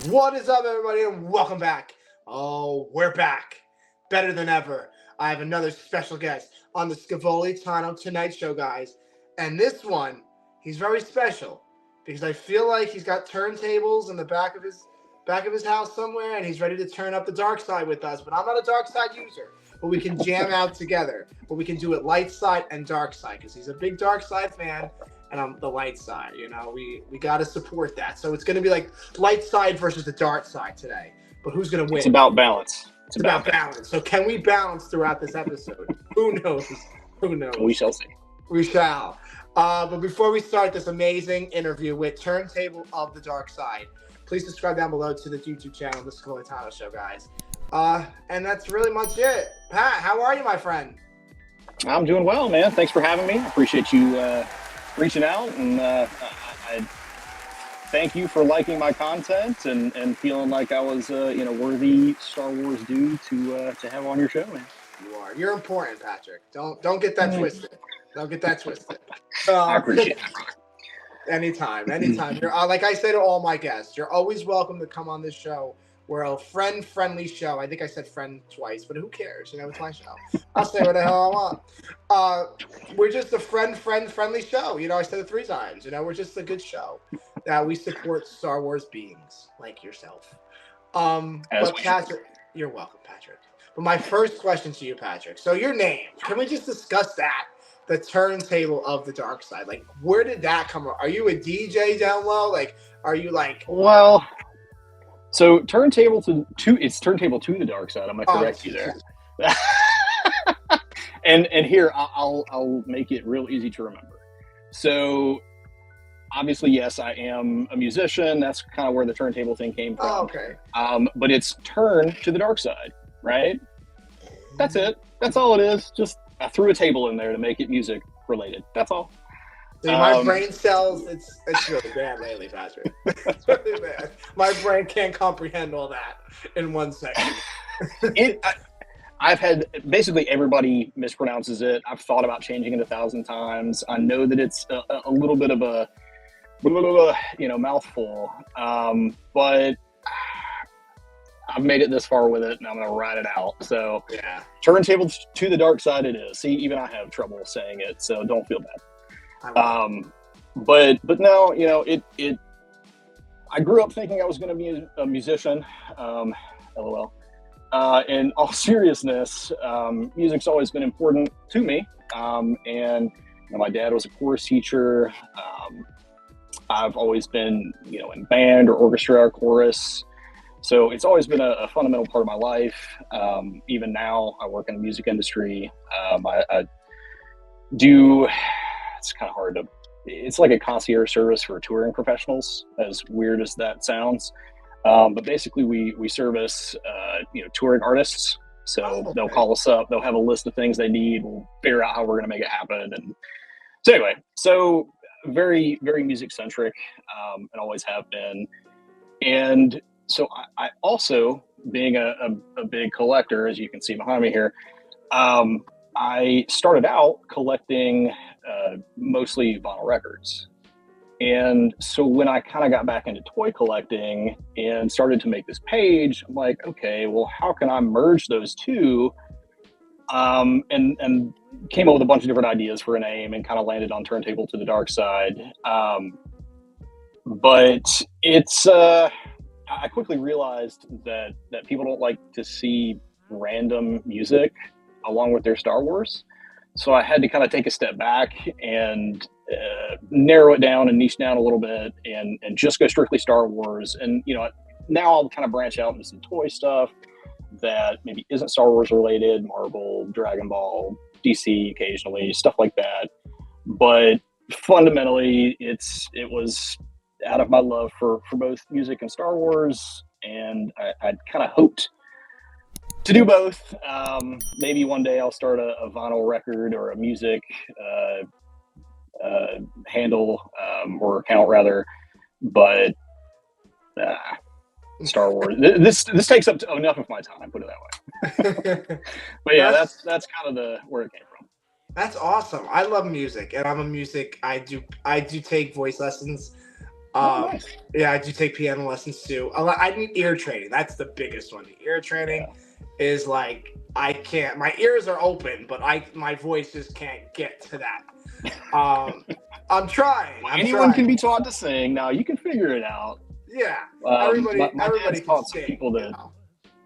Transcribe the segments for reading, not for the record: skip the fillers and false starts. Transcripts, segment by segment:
What is up, everybody, and welcome back. Oh, we're back. Better than ever. I have another special guest on the Scevoli Tonight Show, guys. And this one, he's very special because I feel like he's got turntables in the back of his house somewhere, and he's ready to turn up the dark side with us. But I'm not a dark side user. But we can jam out together. But we can do it light side and dark side because he's a big dark side fan and I'm the light side. We got to support that. So it's going to be like light side versus the dark side today. But who's going to win? It's about balance. It's about balance. So can we balance throughout this episode? Who knows? Who knows? We shall see. We shall. But before we start this amazing interview with Turntable of the Dark Side, please subscribe down below to the YouTube channel, The Scevoli Show, guys. And that's really much it. Pat, how are you, my friend? I'm doing well, man. Thanks for having me. I appreciate you reaching out, and I thank you for liking my content and feeling like I was worthy Star Wars dude to have on your show, man. You are. You're important, Patrick. Don't get that twisted. Don't get that twisted. I appreciate it. Anytime. You're like I say to all my guests, you're always welcome to come on this show. We're a friendly show. I think I said friend twice, but who cares? It's my show. I'll say what the hell I want. We're just a friendly show. I said it 3 times. We're just a good show that we support Star Wars beings like yourself. But Patrick, you're welcome, Patrick. But my first question to you, Patrick. So your name, can we just discuss that? The Turntable of the Dark Side. Like, where did that come from? Are you a DJ down low? Like, are you like... Well... So turntable to the dark side. I'm gonna correct you there. and here I'll make it real easy to remember. So obviously, yes, I am a musician. That's kind of where the turntable thing came from. Oh, okay. But it's turn to the dark side, right? That's it. That's all it is. Just I threw a table in there to make it music related. That's all. See, my brain cells, it's really bad lately, Patrick. It's really bad. My brain can't comprehend all that in 1 second. I've had, basically everybody mispronounces it. I've thought about changing it 1,000 times. I know that it's a little bit of a, mouthful. But I've made it this far with it, and I'm going to ride it out. So, yeah. Turntable to the dark side it is. See, even I have trouble saying it, so don't feel bad. But no, it I grew up thinking I was going to be a musician, LOL. In all seriousness, music's always been important to me. And my dad was a chorus teacher. I've always been, in band or orchestra or chorus. So it's always been a fundamental part of my life. Even now I work in the music industry. I do, it's kind of hard to, it's like a concierge service for touring professionals, as weird as that sounds. But basically we service, touring artists. So they'll call us up, they'll have a list of things they need. We'll figure out how we're going to make it happen. And so anyway, so very, very music centric, and always have been. And so I also, being a big collector, as you can see behind me here, I started out collecting mostly vinyl records. And so when I kind of got back into toy collecting and started to make this page, I'm like, okay, well, how can I merge those two? And came up with a bunch of different ideas for a name and kind of landed on Turntable to the Dark Side. But it's, I quickly realized that people don't like to see random music along with their Star Wars. So I had to kind of take a step back and narrow it down and niche down a little bit and just go strictly Star Wars. And, now I'll kind of branch out into some toy stuff that maybe isn't Star Wars related, Marvel, Dragon Ball, DC occasionally, stuff like that. But fundamentally, it was out of my love for both music and Star Wars. And I'd kind of hoped to do both. Maybe one day I'll start a vinyl record or a music handle or account rather, but Star Wars. This takes up enough of my time. Put it that way. But yeah, that's kind of where it came from. That's awesome. I love music, and I'm a music. I do take voice lessons. Nice. Yeah, I do take piano lessons too. I need ear training. That's the biggest one. The ear training is like I can't. My ears are open, but my voice just can't get to that. I'm trying. Anyone can be taught to sing. Now you can figure it out. Yeah, everybody can taught sing, people that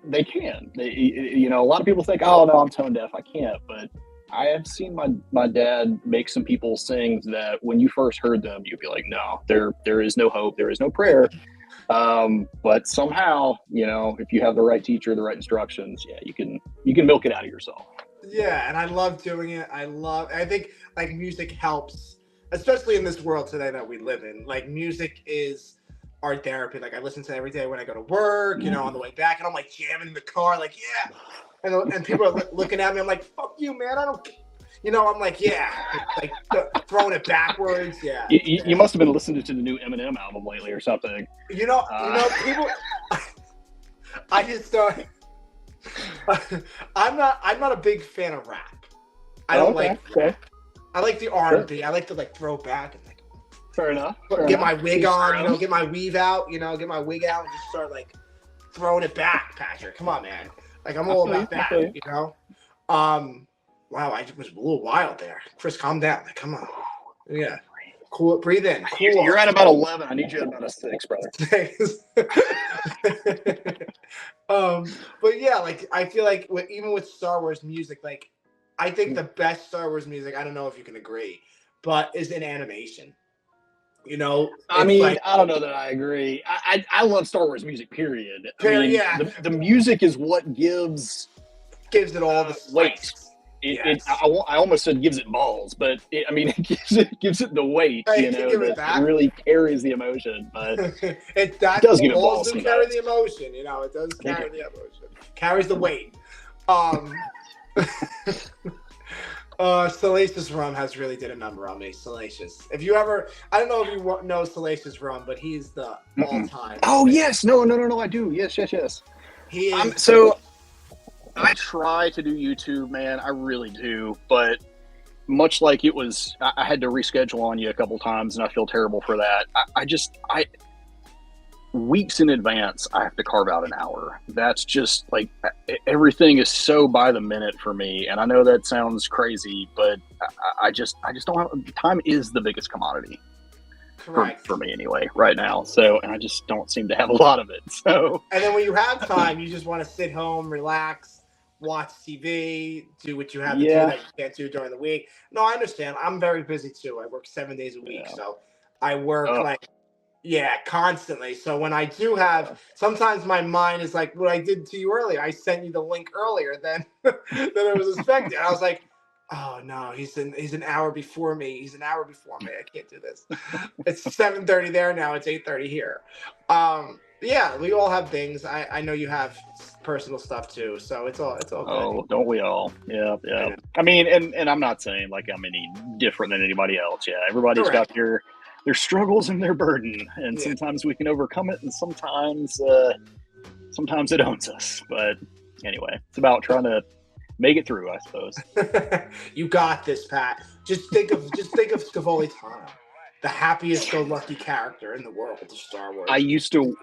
they can. A lot of people think, "Oh no, I'm tone deaf. I can't." But I have seen my dad make some people sing that when you first heard them, you'd be like, "No, there is no hope. There is no prayer." But somehow, if you have the right teacher, the right instructions, you can milk it out of yourself. Yeah, and I love doing it. I think like music helps, especially in this world today that we live in. Like music is our therapy. Like I listen to it every day when I go to work, on the way back, and I'm like jamming in the car, like and people are looking at me. I'm like, fuck you, man. I don't. I'm like, like throwing it backwards. Yeah. You must have been listening to the new Eminem album lately or something. People. I just don't. I'm not a big fan of rap. I don't like rap. I like the R&B. Sure. I like to throw back and fair enough. Get my wig on, get my weave out, get my wig out and just start throwing it back, Patrick. Come on, man. I'm all about that, Wow, I was a little wild there. Chris, calm down. Come on. Yeah. Cool. Breathe in. Cool. You're at about 11. I need you at about a 6, brother. But yeah, I feel like even with Star Wars music, I think the best Star Wars music, I don't know if you can agree, but is in animation. I don't know that I agree. I love Star Wars music, period. The music is what gives it all the weight. I almost said gives it balls, but it gives it the weight, that really carries the emotion. But it does give it balls to carry the emotion. It does carry the emotion, carries the weight. Salacious Rum has really did a number on me. Salacious. If you ever, I don't know if you know Salacious Rum, but he's the all-time. Oh yes, no, I do. Yes. He is. So I try to do YouTube, man. I really do, but much like it was, I had to reschedule on you a couple times, and I feel terrible for that. I weeks in advance, I have to carve out an hour. That's just everything is so by the minute for me. And I know that sounds crazy, but I just don't have, time is the biggest commodity for me anyway, right now. So, and I just don't seem to have a lot of it. So, and then when you have time, you just want to sit home, relax, watch TV, do what you have to do that you can't do during the week. No, I understand. I'm very busy too. I work 7 days a week. So I work constantly. So when I do have, sometimes my mind is like what I did to you earlier. I sent you the link earlier than I was expecting. I was like, oh no, he's an hour before me. He's an hour before me. I can't do this. It's 7:30 there now. It's 8:30 here. Yeah, we all have things. I know you have personal stuff too, so it's all good. Oh, don't we all? Yeah. I mean, and I'm not saying I'm any different than anybody else. Yeah, everybody's got their struggles and their burden, and sometimes we can overcome it, and sometimes it owns us. But anyway, it's about trying to make it through, I suppose. You got this, Pat. Just think of Scevoli Tano, the happiest-go-lucky character in the world of Star Wars. I used to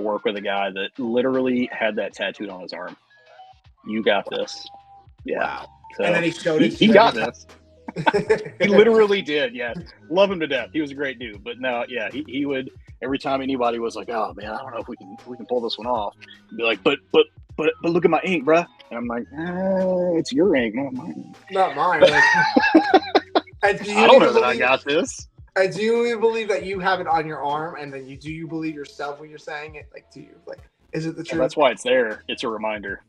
work with a guy that literally had that tattooed on his arm. You got this. Yeah. Wow. So and then he showed it. He got this. He literally did. Yeah. Love him to death. He was a great dude. But no, yeah, he would, every time anybody was like, oh man, I don't know if we can pull this one off, he'd be like, but look at my ink, bruh. And I'm like, it's your ink, not mine. Not mine. I don't know that I got this. Do you believe that you have it on your arm, and then do you believe yourself when you're saying it? Is it the truth? Well, that's why it's there. It's a reminder.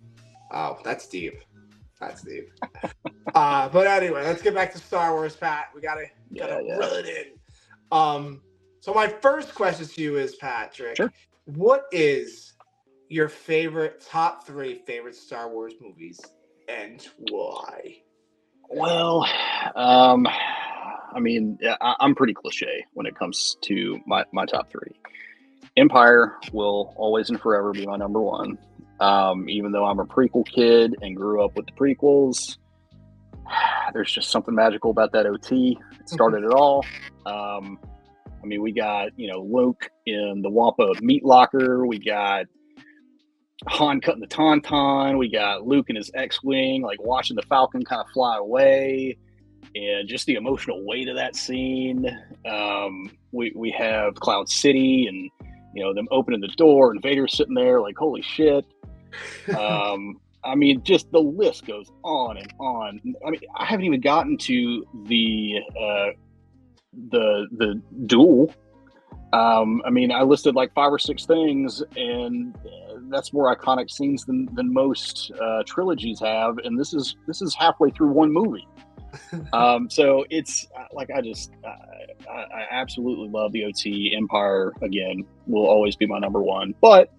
Oh, that's deep. But anyway, let's get back to Star Wars, Pat. We gotta reel it in. So my first question to you is, Patrick, sure. What is your top 3 favorite Star Wars movies, and why? Well, I mean, I'm pretty cliche when it comes to my top 3. Empire will always and forever be my number 1. Even though I'm a prequel kid and grew up with the prequels, there's just something magical about that OT. It started it all. I mean, we got, Luke in the Wampa meat locker. We got Han cutting the tauntaun. We got Luke in his X-Wing, like watching the Falcon kind of fly away, and just the emotional weight of that scene. We have Cloud City, and them opening the door, and Vader sitting there like, holy shit. I mean, just the list goes on and on. I mean, I haven't even gotten to the duel. I mean, I listed like 5 or 6 things, and that's more iconic scenes than most trilogies have. And this is halfway through one movie. So it's like I absolutely love the OT. Empire again will always be my number one, but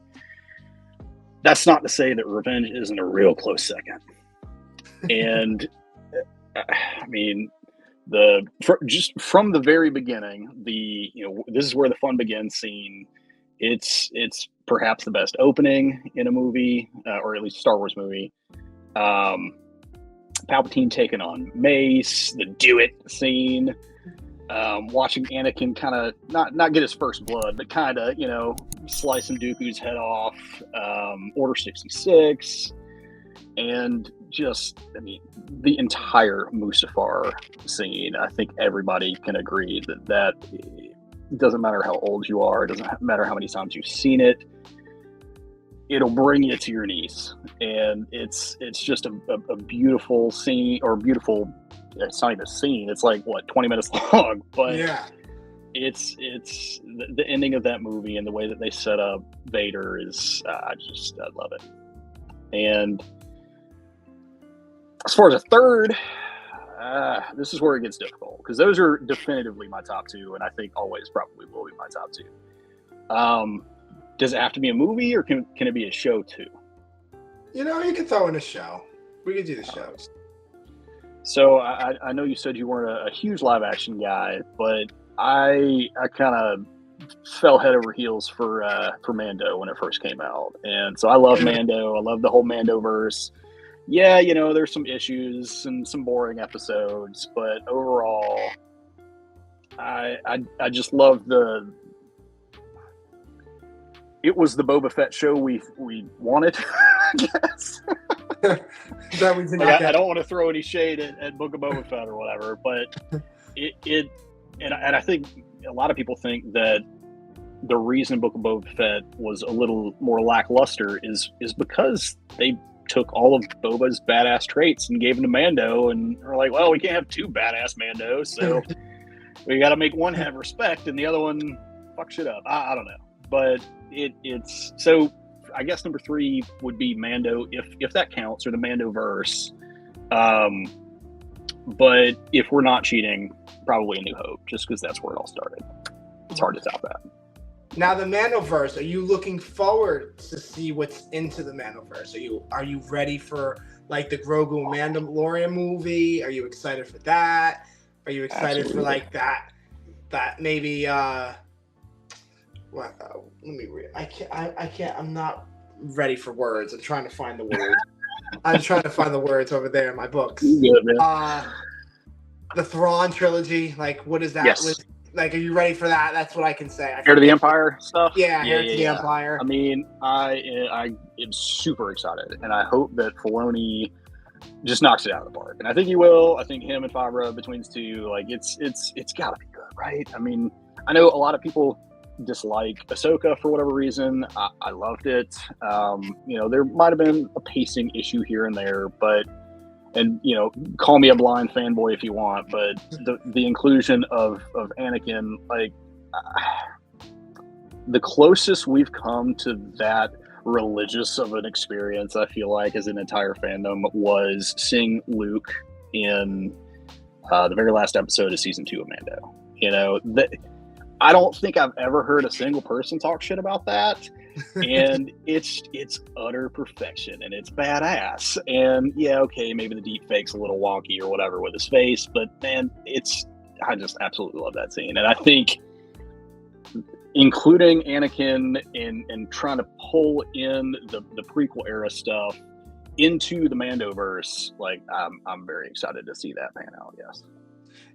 that's not to say that Revenge isn't a real close second. And I mean, just from the very beginning, this is where the fun begins scene. It's perhaps the best opening in a movie, or at least a Star Wars movie. Palpatine taking on Mace, the do it scene, watching Anakin kind of not get his first blood, but kind of slicing Dooku's head off, Order 66, and just, I mean, the entire Mustafar scene. I think everybody can agree that it doesn't matter how old you are, it doesn't matter how many times you've seen it, it'll bring you to your knees. And it's just a beautiful scene, or beautiful, it's not even a scene, it's like, what, 20 minutes long, but yeah, it's the ending of that movie and the way that they set up Vader is, I love it. And as far as a third, this is where it gets difficult, because those are definitively my top 2, and I think always probably will be my top 2. Does it have to be a movie, or can it be a show too? You can throw in a show. We could do the shows. So I know you said you weren't a huge live action guy, but I kind of fell head over heels for Mando when it first came out, and so I love Mando. I love the whole Mandoverse. Yeah, there's some issues and some boring episodes, but overall, I just love it was the Boba Fett show we wanted, I guess. That we did not I don't want to throw any shade at Book of Boba Fett or whatever, but and I think a lot of people think that the reason Book of Boba Fett was a little more lackluster is because they took all of Boba's badass traits and gave them to Mando, and are like, well, we can't have 2 badass Mandos, so we got to make one have respect and the other one fuck shit up. I don't know, but it's so. I guess number 3 would be Mando, if that counts, or the Mandoverse. But if we're not cheating, probably A New Hope, just because that's where it all started. It's hard to top that. Now, the Mandoverse, are you looking forward to see what's into the Mandoverse? Are you ready for like the Grogu Mandalorian movie? Are you excited for that? Are you excited for like that maybe let me read. I can't. I'm not ready for words. I'm trying to find the words. I'm trying to find the words over there in my books. The Thrawn trilogy. Like, what is that? Yes. Like, are you ready for that? That's what I can say. Heir to the Empire stuff. Yeah, Heir to the Empire. I mean, I am super excited, and I hope that Filoni just knocks it out of the park. And I think he will. I think him and Favreau, between the two, like it's got to be good, right? I mean, I know a lot of people dislike Ahsoka for whatever reason. I loved it. There might have been a pacing issue here and there, but, and call me a blind fanboy if you want, but the inclusion of Anakin, like the closest we've come to that religious of an experience, I feel like, as an entire fandom, was seeing Luke in the very last episode of season 2 of Mando. I don't think I've ever heard a single person talk shit about that. And it's utter perfection, and it's badass. And yeah, okay, maybe the deep fake's a little wonky or whatever with his face, but man, I just absolutely love that scene. And I think including Anakin and trying to pull in the prequel era stuff into the Mandoverse, like I'm very excited to see that pan out. Yes.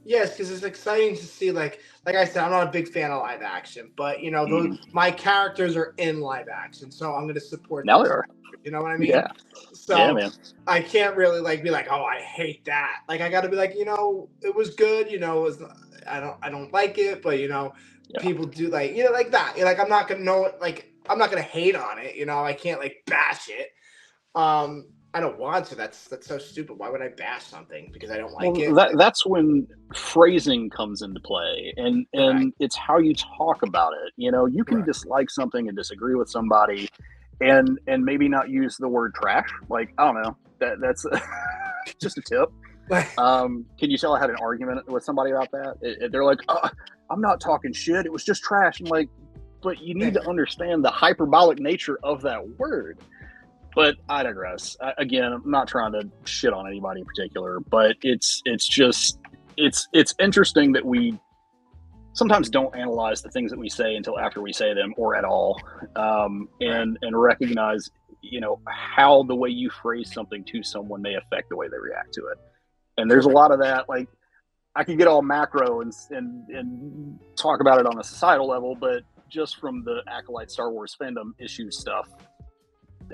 Yes, because it's exciting to see, like I said, I'm not a big fan of live action, but you know, my characters are in live action, so I'm going to support Now those they are. characters. You know what I mean? Yeah. Yeah, So man. I can't really like be like, oh, I hate that. Like I got to be like, you know, it was good. You know, it was, I don't like it, but you know, Yeah. people do like, you know, like that. You're like, I'm not gonna know it. Like I'm not gonna hate on it. You know, I can't like bash it. I don't want to. That's so stupid. Why would I bash something because I don't like Well, it? that's when phrasing comes into play, and Correct. it's how you talk about it. You know, you can Correct. dislike something and disagree with somebody, and maybe not use the word trash. Like, I don't know, that's just a tip. Can you tell I had an argument with somebody about that? They're like, I'm not talking shit. It was just trash. And like, but you need to understand the hyperbolic nature of that word. But I digress. Again, I'm not trying to shit on anybody in particular, but it's just it's interesting that we sometimes don't analyze the things that we say until after we say them, or at all, and recognize, you know, how the way you phrase something to someone may affect the way they react to it. And there's a lot of that. Like, I could get all macro and talk about it on a societal level, but just from the Acolyte Star Wars fandom issue stuff,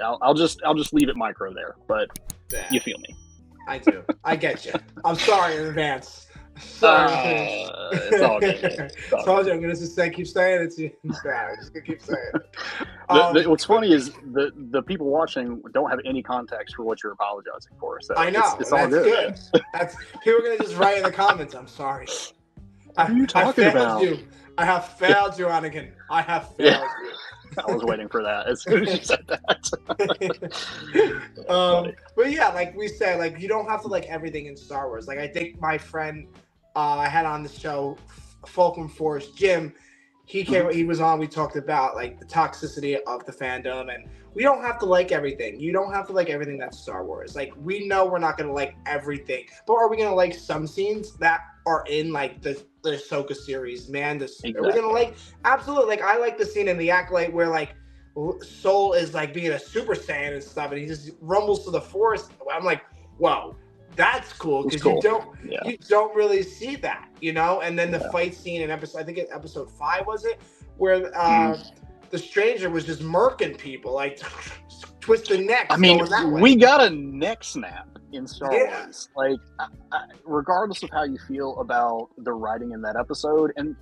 I'll just leave it micro there. But you feel me? I do. I get you. I'm sorry in advance. Sorry. It's all good. Told you I'm gonna just keep saying it to you. I'm just gonna keep saying it. What's funny is the people watching don't have any context for what you're apologizing for. So I know it's all good. That's people are gonna just write in the comments. I'm sorry. What are you talking about? I have failed you, Anakin. I have failed you. I was waiting for that as soon as you said that. But yeah, like we said, like you don't have to like everything in Star Wars. Like I think my friend I had on the show, Fulcrum Force, Jim, he came, he was on, we talked about like the toxicity of the fandom, and we don't have to like everything. You don't have to like everything that's Star Wars. Like we know we're not gonna like everything, but are we gonna like some scenes that are in like the Ahsoka series, man? Exactly. Are we gonna like? Absolutely. Like I like the scene in the Acolyte where like Soul is like being a Super Saiyan and stuff, and he just rumbles to the Force. I'm like, whoa, that's cool, because you don't really see that, you know. And then the fight scene in episode 5 was it, where the stranger was just murking people, like twisting necks. I mean, we got a neck snap in Star Wars. Like, regardless of how you feel about the writing in that episode, and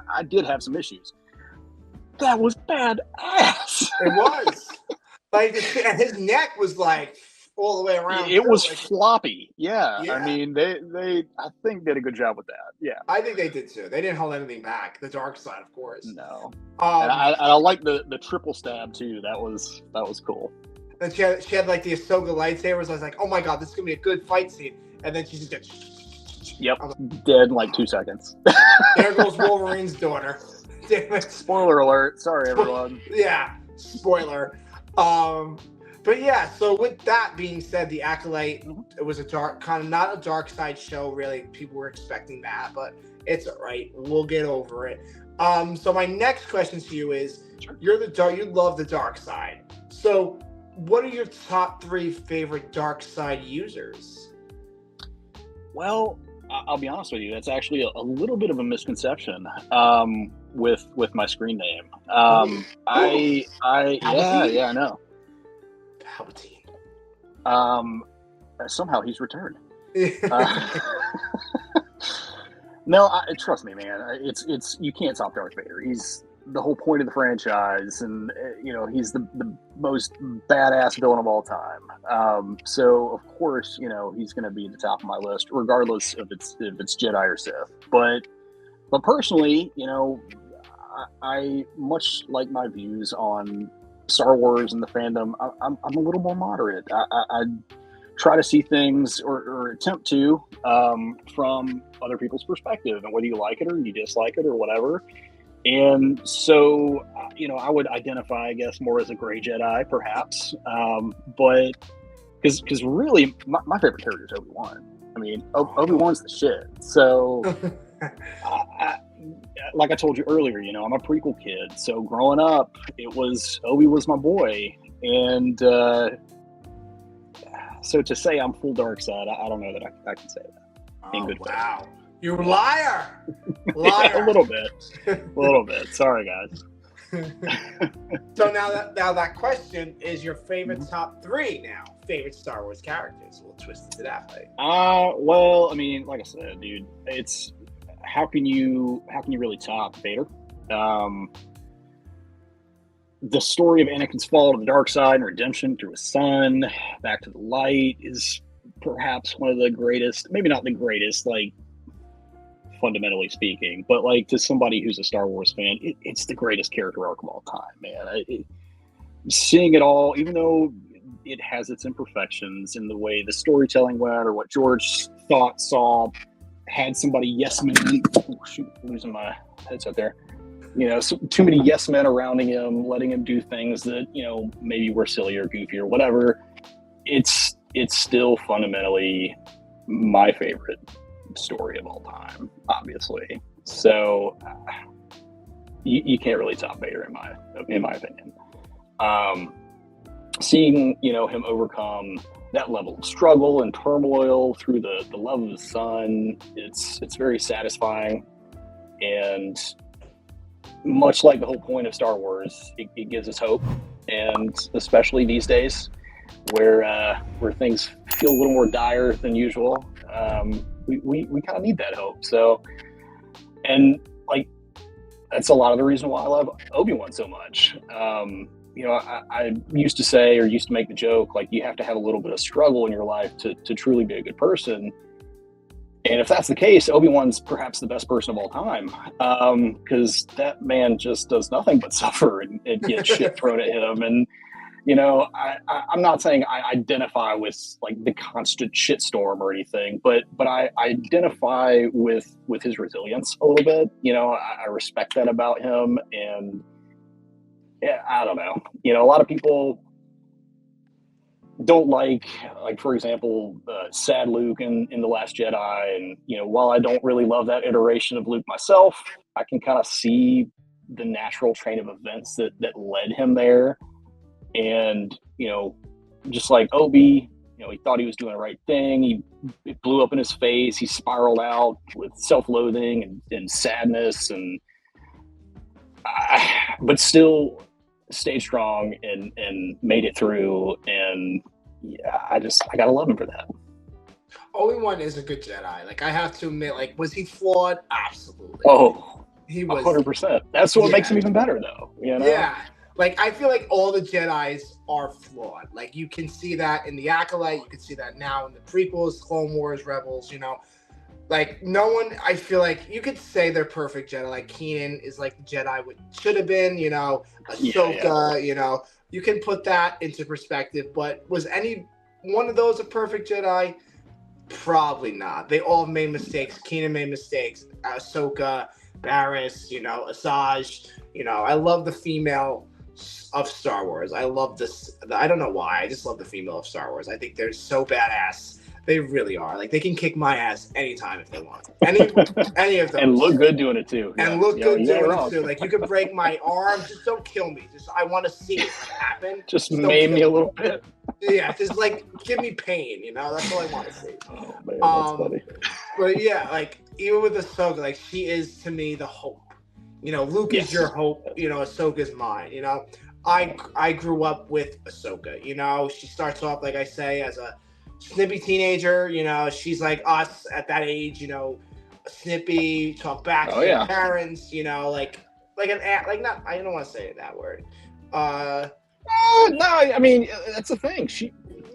I did have some issues. That was badass. It was. Like, and his neck was like all the way around. It was like, floppy. Yeah. I mean, they I think did a good job with that. Yeah. I think they did too. They didn't hold anything back. The dark side, of course. No. And I like the triple stab too. That was cool. And she had like the Ahsoka lightsabers. I was like, oh my god, this is gonna be a good fight scene. And then she just did. Yep. Dead in like 2 seconds. There goes Wolverine's daughter. Damn it. Spoiler alert. Sorry, everyone. Yeah. Spoiler. But yeah, so with that being said, the Acolyte, it was a dark, kind of not a dark side show, really. People were expecting that, but it's all right. We'll get over it. So my next question to you is, you love the dark side. So what are your top 3 favorite dark side users? Well, I'll be honest with you. That's actually a little bit of a misconception with my screen name. I know. Palpatine. Somehow he's returned. No, trust me, man. It's you can't stop Darth Vader. He's the whole point of the franchise, and you know he's the most badass villain of all time. So of course, you know he's going to be at the top of my list, regardless if it's Jedi or Sith. But personally, you know, I much like my views on Star Wars and the fandom. I'm a little more moderate. I try to see things or attempt to from other people's perspective, and whether you like it or you dislike it or whatever. And so, you know, I would identify, I guess, more as a gray Jedi, perhaps. But because really, my favorite character is Obi-Wan. I mean, Obi-Wan's the shit. So, like I told you earlier, you know, I'm a prequel kid. So growing up, Obi was my boy. And so to say I'm full dark side, I don't know that I can say that in good faith. You liar! Yeah, Liar! a little bit. Sorry, guys. So now that question is your favorite top 3 now. Favorite Star Wars characters. We'll twist it to that way. Well, I mean, like I said, dude, it's how can you really top Vader? The story of Anakin's fall to the dark side and redemption through his son, back to the light, is perhaps one of the greatest, maybe not the greatest, like fundamentally speaking, but like to somebody who's a Star Wars fan, it's the greatest character arc of all time, man. Seeing it all, even though it has its imperfections in the way the storytelling went or what George thought, saw, had somebody yes men, oh shoot, losing my headset there. You know, so too many yes men around him, letting him do things that, you know, maybe were silly or goofy or whatever. It's still fundamentally my favorite story of all time, obviously. So you can't really top Vader in my opinion. Seeing, you know, him overcome that level of struggle and turmoil through the love of his son, it's very satisfying. And much like the whole point of Star Wars, it gives us hope, and especially these days where things feel a little more dire than usual, we kind of need that hope. So, and like that's a lot of the reason why I love Obi-Wan so much. You know, I used to say, or used to make the joke, like you have to have a little bit of struggle in your life to truly be a good person. And if that's the case, Obi-Wan's perhaps the best person of all time, because that man just does nothing but suffer and get shit thrown at him. And, you know, I'm not saying I identify with like the constant shitstorm or anything, but I identify with his resilience a little bit. You know, I respect that about him. And yeah, I don't know. You know, a lot of people don't like for example, sad Luke in The Last Jedi. And, you know, while I don't really love that iteration of Luke myself, I can kind of see the natural train of events that led him there. And, you know, just like Obi, you know, he thought he was doing the right thing. It blew up in his face. He spiraled out with self-loathing and sadness, and but still stayed strong and made it through. And yeah, I gotta love him for that. Obi-Wan is a good Jedi. Like, I have to admit, like, was he flawed? Absolutely. Oh, he was 100%. That's what makes him even better, though. You know? Yeah. Like, I feel like all the Jedis are flawed. Like, you can see that in The Acolyte. You can see that now in the prequels, Clone Wars, Rebels, you know. Like, no one, I feel like, you could say they're perfect Jedi. Like, Keenan is like the Jedi what should have been, you know. Ahsoka, you know. You can put that into perspective. But was any one of those a perfect Jedi? Probably not. They all made mistakes. Keenan made mistakes. Ahsoka, Barriss, you know, Asajj. You know, I love the female of Star Wars. I love this. I don't know why. I just love the female of Star Wars. I think they're so badass. They really are. Like, they can kick my ass anytime if they want. Any of them. And look good doing it too. And look good doing it too. Like, you could break my arm. Just don't kill me. Just, I want to see it happen. Just maim me a little bit. Yeah, just like give me pain, you know. That's all I want to see. Oh man, that's funny. But yeah, like even with Ahsoka, like she is to me the hope. You know, Luke is your hope. You know, Ahsoka's mine. You know, I grew up with Ahsoka. You know, she starts off like I say as a snippy teenager. You know, she's like us at that age. You know, snippy, talk back to your parents. You know, like an not. I don't want to say that word. No, I mean that's the thing.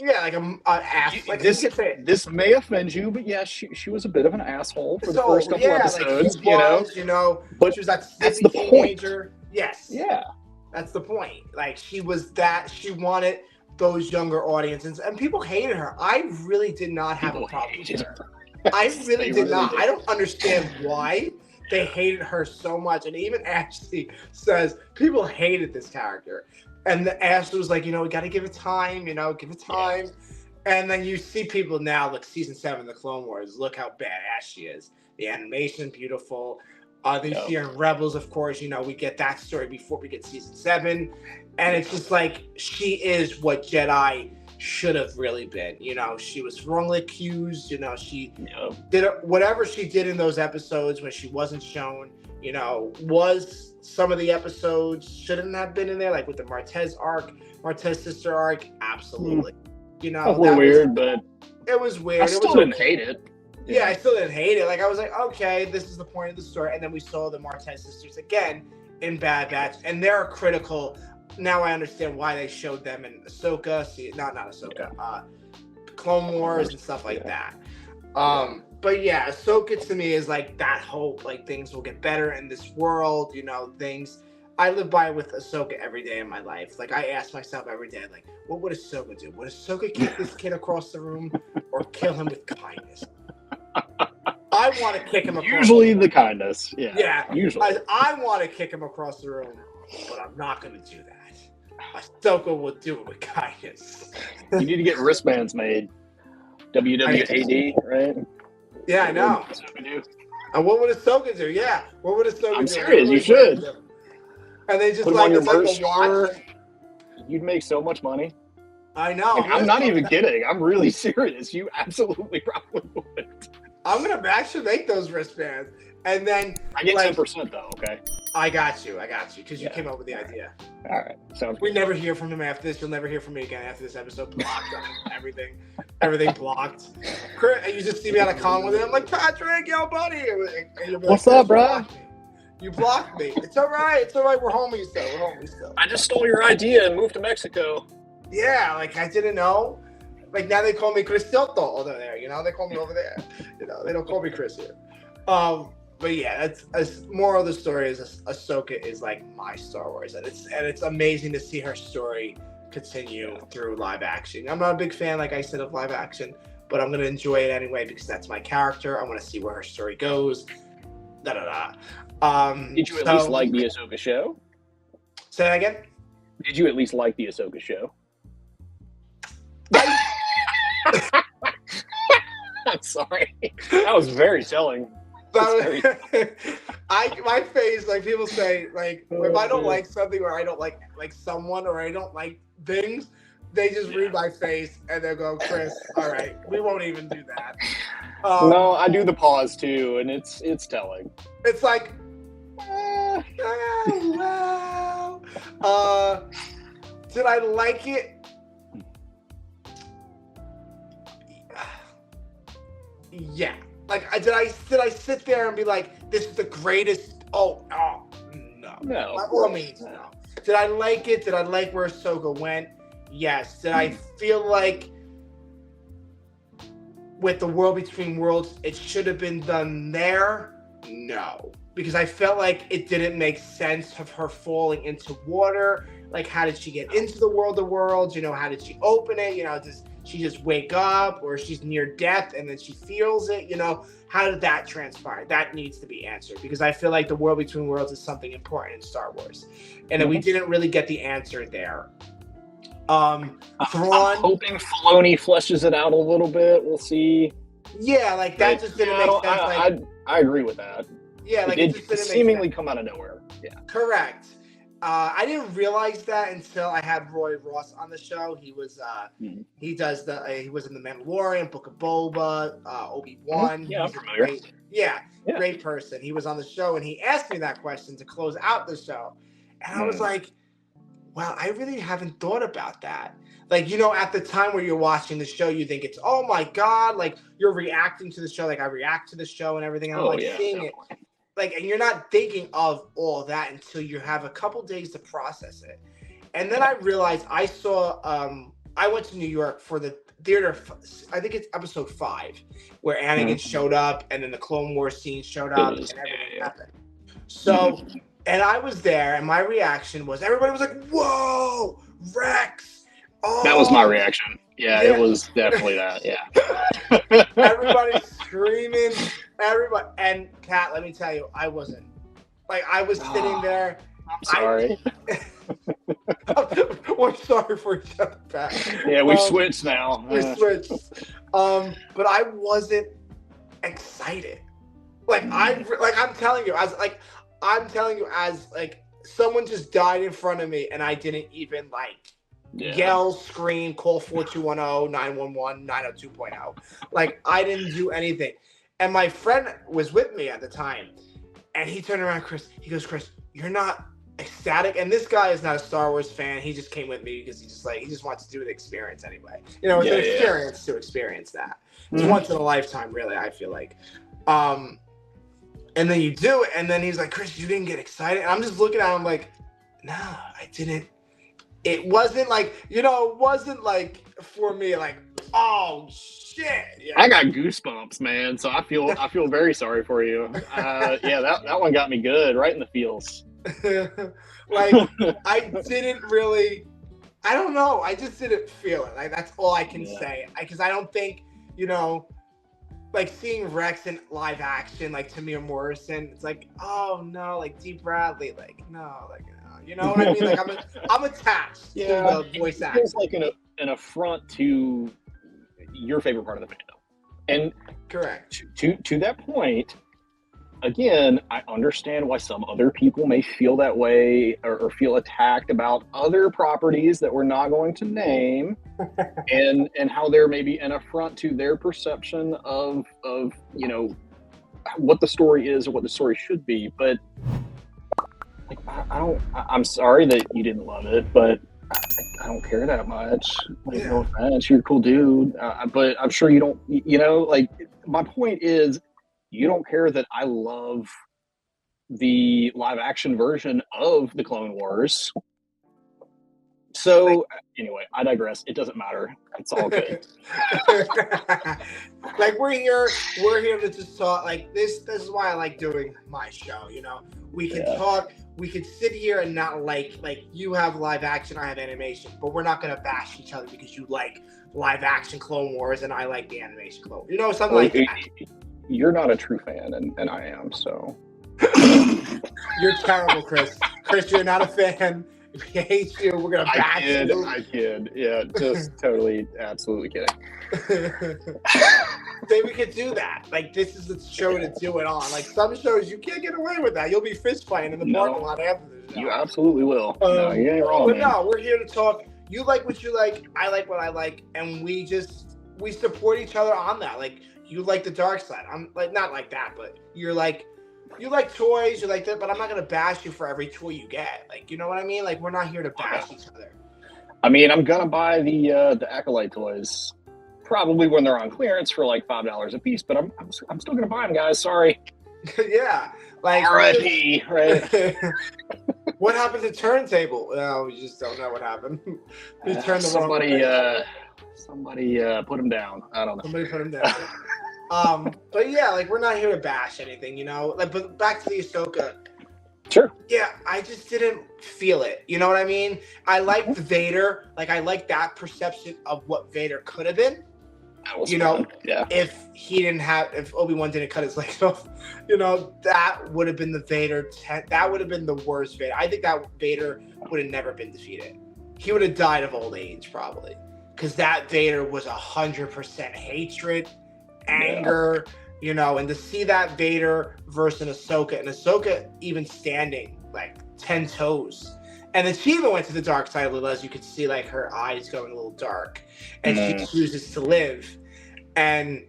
Like an ass. Like this may offend you, but yeah, she was a bit of an asshole for the first couple episodes. Like you know, but she was that that's the teenager. Point. Yes. Yeah. That's the point. Like she was that. She wanted those younger audiences, and people hated her. I really did not have a problem with her. I really did not. I don't understand why they hated her so much. And even Ashley says people hated this character. And Ashley was like, you know, we got to give it time, you know, give it time. Yeah. And then you see people now, like season 7 of the Clone Wars, look how badass she is. The animation, beautiful. They see her in Rebels, of course, you know, we get that story before we get season 7. And it's just like, she is what Jedi should have really been. You know, she was wrongly accused. You know, she Yep. did whatever she did in those episodes when she wasn't shown. You know, was some of the episodes shouldn't have been in there, like with the Martez sister arc. Absolutely. You know, A little weird, but it was weird. I still didn't hate it. Yeah, I still didn't hate it. Like, I was like, okay, this is the point of the story. And then we saw the Martez sisters again in Bad Batch, and they're critical. Now I understand why they showed them in Ahsoka. Not Ahsoka. Clone Wars and stuff like that. But yeah, Ahsoka to me is like that hope, like things will get better in this world, you know, things. I live by with Ahsoka every day in my life. Like, I ask myself every day, like, what would Ahsoka do? Would Ahsoka kick this kid across the room or kill him with kindness? I want to kick him across Usually the kindness. Yeah. Yeah. Usually. I want to kick him across the room, but I'm not going to do that. Ahsoka will do it with kindness. You need to get wristbands made. WWAD, right? Yeah, I know. And what would Ahsoka do? Yeah. What would Ahsoka do? I'm serious. You should. And they just put like, on your it's like merch a store. watch. You'd make so much money. I know. And I'm not even kidding. I'm really serious. You absolutely probably would. I'm gonna actually make those wristbands, and then I get like, 10% though. Okay. I got you, because you came up with the idea. All right. Sounds We good. never hear from him after this. You'll never hear from me again after this episode. Blocked on everything blocked. And you just see me on a con with him. I'm like, Patrick, yo, buddy. And you'll be What's like, up, bro? You blocked me. It's all right. We're homies still. I just stole your idea and moved to Mexico. Yeah, like I didn't know. Like now they call me Cristiotto over there. You know, they call me over there. You know, they don't call me Chris here. But yeah, that's moral of the story is Ahsoka is like my Star Wars, and it's amazing to see her story continue through live action. I'm not a big fan, like I said, of live action, but I'm gonna enjoy it anyway because that's my character. I want to see where her story goes. Did you at least like the Ahsoka show? Say that again. Did you at least like the Ahsoka show? I'm sorry. That was very telling. My face, like people say, like if I don't like something or I don't like someone or I don't like things, they just read my face and they'll go, Chris, all right, we won't even do that. No, I do the pause too, and it's telling. It's like, wow. Did I like it? Yeah. Like, did I sit there and be like, this is the greatest? Oh, no. No. By all means, no. Did I like it? Did I like where Ahsoka went? Yes. Did I feel like with the World Between Worlds, it should have been done there? No. Because I felt like it didn't make sense of her falling into water. Like, how did she get into the World of Worlds? You know, how did she open it? You know, does she just wake up or she's near death and then she feels it? You know, how did that transpire? That needs to be answered because I feel like the World Between Worlds is something important in Star Wars. And we didn't really get the answer there. I'm hoping Filoni fleshes it out a little bit. We'll see. Yeah, like that just didn't make sense. I agree with that. Yeah, like it just didn't seemingly make sense. come out of nowhere. Yeah. Correct. I didn't realize that until I had Roy Ross on the show. He was he was in The Mandalorian, Book of Boba, Obi-Wan. Yeah, I'm familiar. Great person. He was on the show and he asked me that question to close out the show. And I was like, wow, I really haven't thought about that. Like, you know, at the time where you're watching the show, you think it's, oh my God, like you're reacting to the show. Like I react to the show and everything. And I'm seeing it. Like, and you're not thinking of all that until you have a couple days to process it. And then I realized I went to New York for the theater, I think it's episode 5, where Anakin showed up and then the Clone Wars scene showed up and everything happened. So, and I was there and my reaction was, everybody was like, whoa, Rex. Oh. That was my reaction. Yeah, it was definitely that. Yeah. Everybody's screaming. Everybody. And Kat, let me tell you, I wasn't. Like, I was sitting there. I'm sorry. We're sorry for each other, Pat. Yeah, we switched now. We switched. But I wasn't excited. I'm telling you, as someone just died in front of me and I didn't even yell, scream, call 4210, 911, 902.0. Like, I didn't do anything. And my friend was with me at the time. And he turned around, Chris. He goes, Chris, you're not ecstatic. And this guy is not a Star Wars fan. He just came with me because he just wants to do the experience anyway. You know, it's an experience to experience that. It's once in a lifetime, really, I feel like. And then you do it, and then he's like, Chris, you didn't get excited? And I'm just looking at him like, no, I didn't. It wasn't like, it wasn't like for me, like, oh shit. Yeah. I got goosebumps, man. So I feel very sorry for you. That one got me good, right in the feels. Like, I didn't really, I don't know. I just didn't feel it. Like, that's all I can say. Because I don't think, like seeing Rex in live action, like Tamir Morrison, it's like, oh no, like Dee Bradley, like no, like you know what I mean? Like I'm attached to the voice acting. It's like an affront to your favorite part of the fandom. And correct. To that point, again, I understand why some other people may feel that way or feel attacked about other properties that we're not going to name, and how there may be an affront to their perception of what the story is or what the story should be. But like, I'm sorry that you didn't love it, but I don't care that much. Like, no offense, you're a cool dude, but I'm sure you don't. Like, my point is, you don't care that I love the live action version of the Clone Wars. So anyway, I digress. It doesn't matter. It's all good. Like, we're here to just talk. Like, this is why I like doing my show. We can talk. We could sit here and not like you have live action, I have animation, but we're not gonna bash each other because you like live action Clone Wars and I like the animation Clone Wars. Something like that. You're not a true fan, and I am, so. You're terrible, Chris. Chris, you're not a fan. We hate you. We're going to bash you. I kid. Yeah, just totally, absolutely kidding. Maybe we could do that. Like, this is the show to do it on. Like, some shows, you can't get away with that. You'll be fist fighting in the parking lot after this show. You absolutely will. No, you ain't wrong, But no, we're here to talk. You like what you like. I like what I like. And we support each other on that. Like, you like the dark side. I'm like, not like that, but you like toys, you like that, but I'm not gonna bash you for every toy you get. Like, you know what I mean? Like, we're not here to bash each other. I mean, I'm gonna buy the Acolyte toys probably when they're on clearance for like $5 a piece, but I'm still gonna buy them, guys. Sorry. Yeah. Like, R.I.P. Right? What happened to Turntable? No, we just don't know what happened. We turned the wrong way. Somebody put him down. I don't know. Somebody put him down. But yeah, like, we're not here to bash anything, Like, but back to the Ahsoka. Sure. Yeah, I just didn't feel it. You know what I mean? I liked Vader. Like, I like that perception of what Vader could have been. That was fun. Yeah. If Obi-Wan didn't cut his legs off, that would have been the Vader. That would have been the worst Vader. I think that Vader would have never been defeated. He would have died of old age, probably. Because that Vader was 100% hatred, anger, and to see that Vader versus Ahsoka, and Ahsoka even standing like 10 toes. And then she even went to the dark side a little, as you could see, like, her eyes going a little dark. And she chooses to live. And,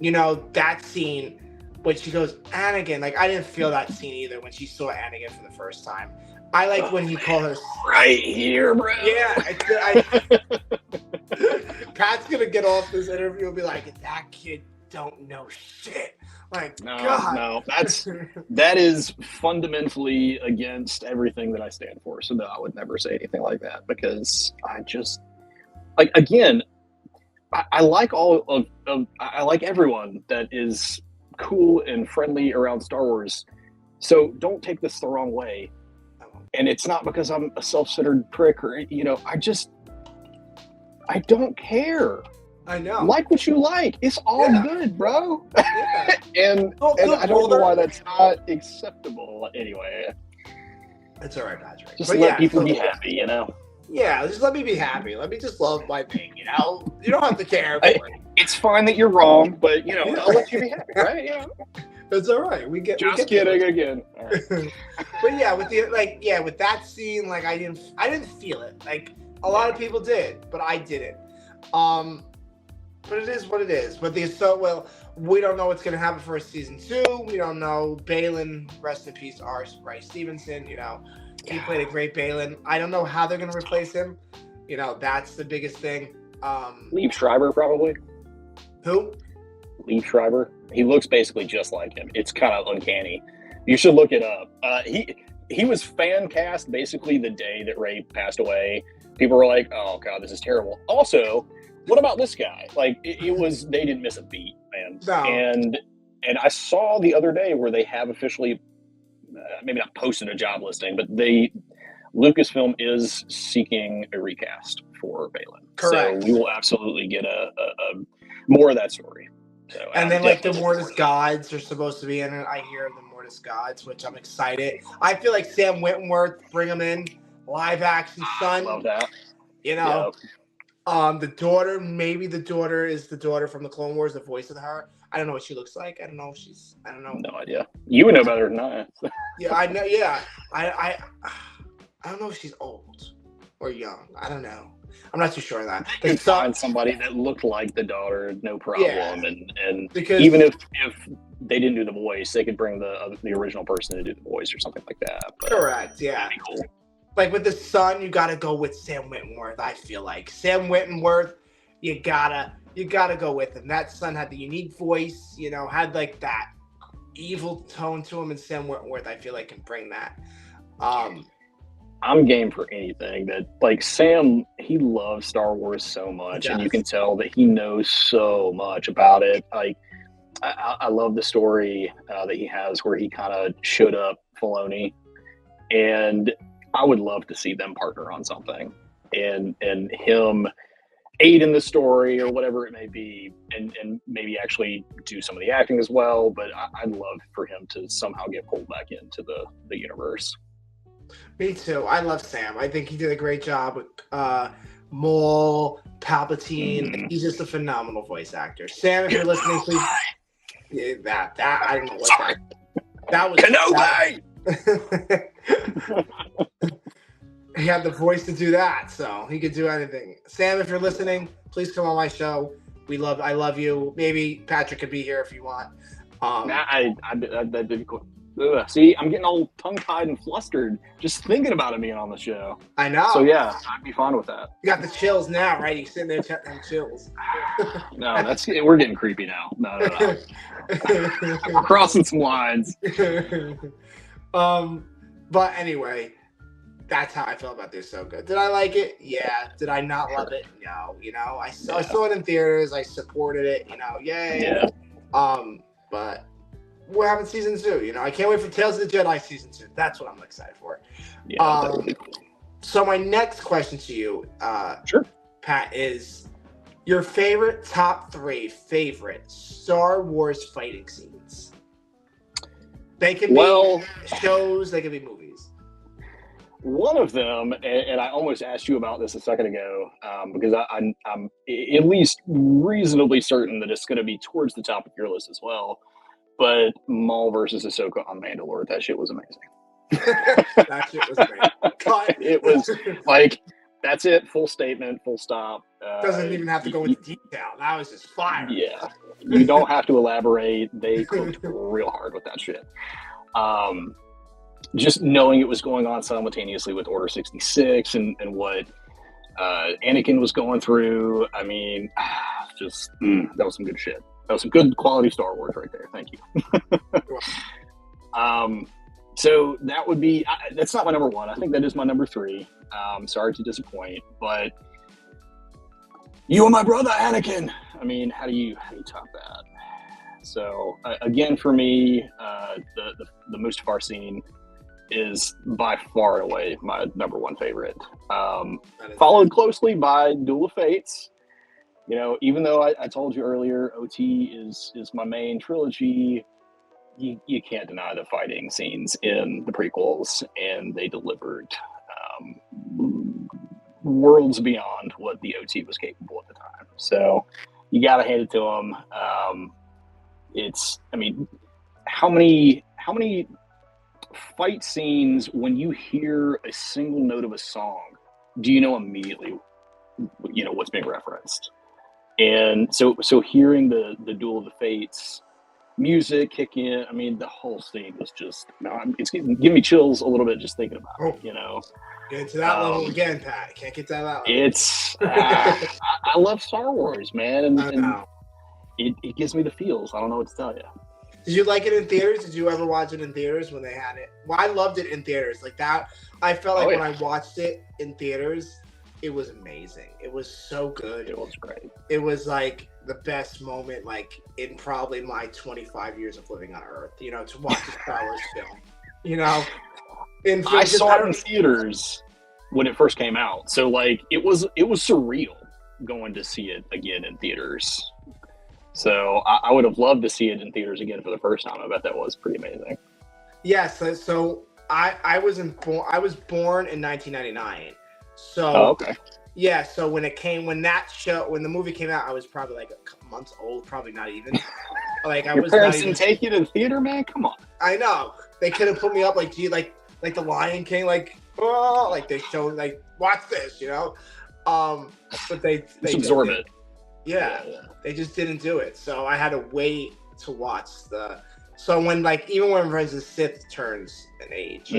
that scene when she goes, Anakin, like, I didn't feel that scene either when she saw Anakin for the first time. I like when he called her right here, bro. Yeah, Pat's gonna get off this interview and be like, "That kid don't know shit." Like, God. No, that is fundamentally against everything that I stand for. So no, I would never say anything like that, because I just, like, again, I like I like everyone that is cool and friendly around Star Wars. So don't take this the wrong way. And it's not because I'm a self-centered prick or, I don't care. I know. Like what you like. It's all good, bro. Yeah. and I don't know why that's not acceptable. Anyway. It's all right, Patrick. Just let people be happy, Yeah, just let me be happy. Let me just love my thing, You don't have to care. It's fine that you're wrong, but, I'll let you be happy, right? Yeah. It's all right. We get kidding again. All right. But yeah, with that scene, like, I didn't feel it. Like, A lot of people did, but I didn't. But it is what it is. But we don't know what's going to happen for season 2. We don't know. Balin, rest in peace, R. Bryce Stevenson. He played a great Balin. I don't know how they're going to replace him. That's the biggest thing. Liev Schreiber, probably. Who? Liev Schreiber. He looks basically just like him. It's kind of uncanny. You should look it up. He was fan cast basically the day that Ray passed away. People were like, "Oh God, this is terrible." Also, what about this guy? Like, they didn't miss a beat, man. No. And I saw the other day where they have officially, maybe not posted a job listing, but Lucasfilm is seeking a recast for Balin. Correct. So we will absolutely get a more of that story. So, and then the Mortis Gods are supposed to be in it. I hear the Mortis Gods, which I'm excited. I feel like Sam Wittenworth, bring him in, live action son. Love that. The daughter, maybe the daughter is the daughter from the Clone Wars, the voice of her. I don't know what she looks like. I don't know. No idea. You would know better than I. Yeah, I know. Yeah, I don't know if she's old or young. I don't know. I'm not too sure of that. They could find somebody that looked like the daughter, no problem. Yeah. And because even if they didn't do the voice, they could bring the original person to do the voice or something like that. But correct. Yeah. That'd be cool. Like with the son, you gotta go with Sam Wittenworth. I feel like Sam Wittenworth, you gotta go with him. That son had the unique voice, had like that evil tone to him, and Sam Wittenworth, I feel like, can bring that. I'm game for anything that, like, Sam, he loves Star Wars so much, and you can tell that he knows so much about it. Like, I love the story that he has where he kind of showed up Filoni, and I would love to see them partner on something and him aid in the story or whatever it may be, and maybe actually do some of the acting as well. But I'd love for him to somehow get pulled back into the universe. Me too. I love Sam. I think he did a great job with Maul, Palpatine. Mm-hmm. He's just a phenomenal voice actor. Sam, if you're listening, please. Yeah, that I don't know what that was. Kenobi. He had the voice to do that, so he could do anything. Sam, if you're listening, please come on my show. I love you. Maybe Patrick could be here if you want. That'd be cool. Ugh. See, I'm getting all tongue-tied and flustered just thinking about it being on the show. I know. So yeah, I'd be fine with that. You got the chills now, right? You're sitting there having chills. No, we're getting creepy now. No. We're crossing some lines. But anyway, that's how I felt about this. So good. Did I like it? Yeah. Did I not love it? No. I saw it in theaters. I supported it. Yay. Yeah. But we're having season 2. I can't wait for Tales of the Jedi season 2. That's what I'm excited for. Yeah. That would be cool. So my next question to you, sure, Pat, is your top 3 favorite Star Wars fighting scenes. They can be shows. They can be movies. One of them, and I almost asked you about this a second ago, because I'm at least reasonably certain that it's going to be towards the top of your list as well. But Maul versus Ahsoka on Mandalore, that shit was amazing. That shit was amazing. It was like, that's it, full statement, full stop. Doesn't even have to go into detail. That was just fire. Yeah. You don't have to elaborate. They cooked real hard with that shit. Just knowing it was going on simultaneously with Order 66 and what Anakin was going through. I mean, that was some good shit. That was some good quality Star Wars right there. Thank you. So that would be, that's not my number 1. I think that is my number 3. Sorry to disappoint, but you are my brother, Anakin. I mean, how do you top that? So again, for me, the Mustafar scene is by far and away my number 1 favorite. Followed closely by Duel of Fates. Even though I told you earlier, OT is my main trilogy, you can't deny the fighting scenes in the prequels, and they delivered worlds beyond what the OT was capable at the time. So you got to hand it to them. How many fight scenes when you hear a single note of a song do you know immediately, what's being referenced? And so hearing the Duel of the Fates music kick in, I mean, the whole scene was just, it's giving me chills a little bit just thinking about it. Get to that level again, Pat. Can't get to that level. It's I love Star Wars, man, and it gives me the feels. I don't know what to tell you. Did you like it in theaters? Did you ever watch it in theaters when they had it? Well, I loved it in theaters. Like that, I felt like when I watched it in theaters, it was amazing. It was so good. It was great. It was like the best moment, like in probably my 25 years of living on Earth. To watch a Star Wars film. I saw it in theaters when it first came out, so like it was surreal going to see it again in theaters. So I would have loved to see it in theaters again for the first time. I bet that was pretty amazing. Yes. So I was born in 1999. So okay. Yeah. So when the movie came out, I was probably like a couple months old, probably not even. Like Your parents didn't take you to the theater, man. Come on. I know they could have put me up like the Lion King, like they showed like watch this, but they absorb it. Yeah, they just didn't do it. So I had to wait to watch so when even when Revenge of the Sith turns an age,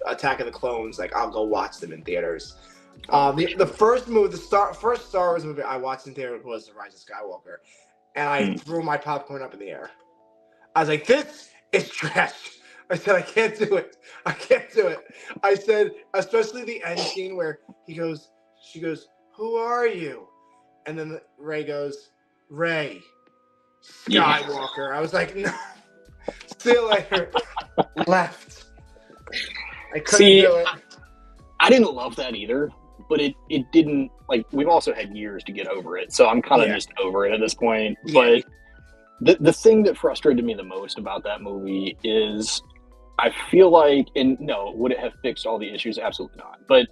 Attack of the Clones, I'll go watch them in theaters. The first first Star Wars movie I watched in theater was The Rise of Skywalker, and I threw my popcorn up in the air. I was like, this is trash. I said, I can't do it. I said, especially the end scene where she goes, who are you? And then Rey goes, Rey Skywalker. I was like, no. See you later. Left. I couldn't do it. I didn't love that either, but it didn't, we've also had years to get over it, so I'm kind of just over it at this point. Yeah. But the thing that frustrated me the most about that movie is I feel like, and no, would it have fixed all the issues? Absolutely not. But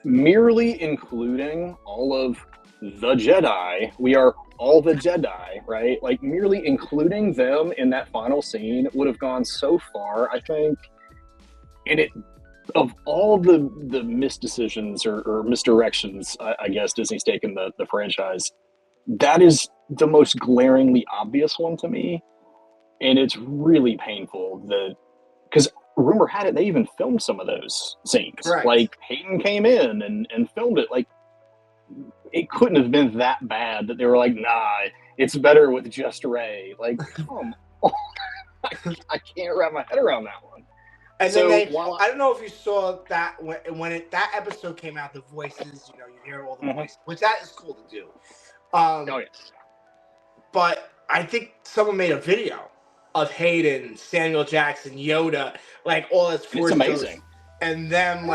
merely including all of the Jedi, we are all the Jedi, right? Merely including them in that final scene would have gone so far, I think. And of all the misdecisions or misdirections, I guess Disney's taken the franchise, that is the most glaringly obvious one to me. And it's really painful because rumor had it they even filmed some of those scenes. Right. Hayden came in and filmed it. It couldn't have been that bad that they were like, nah, it's better with just Rey. Come on. I can't wrap my head around that one. And so, then I don't know if you saw that when that episode came out, the voices, you hear all the voices, which that is cool to do. But I think someone made a video of Hayden, Samuel Jackson, Yoda, all his force. It's amazing. And them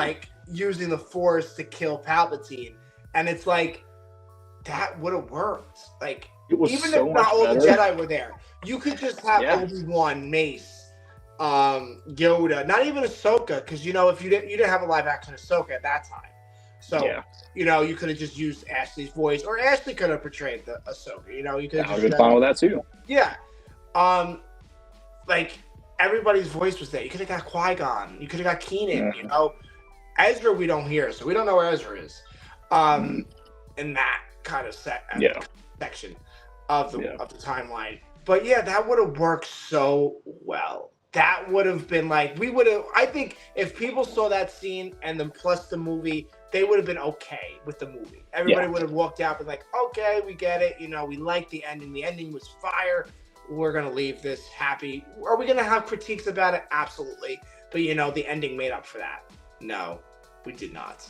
using the Force to kill Palpatine. And it's that would have worked. It was even so if not all better. the Jedi were there, you could just have Obi-Wan, Mace, Yoda, not even Ahsoka, because if you didn't have a live action Ahsoka at that time. So you could have just used Ashley's voice, or Ashley could have portrayed the Ahsoka. You could have just been fine with that too. Yeah. Everybody's voice was there. You could have got Qui-Gon. You could have got Keenan. Ezra we don't hear, so we don't know where Ezra is. In that kind of section of the timeline. But that would have worked so well. That would have been I think if people saw that scene and then plus the movie, they would have been okay with the movie. Everybody would have walked out and okay, we get it. We like the ending. The ending was fire. We're going to leave this happy. Are we going to have critiques about it? Absolutely. But the ending made up for that. No, we did not.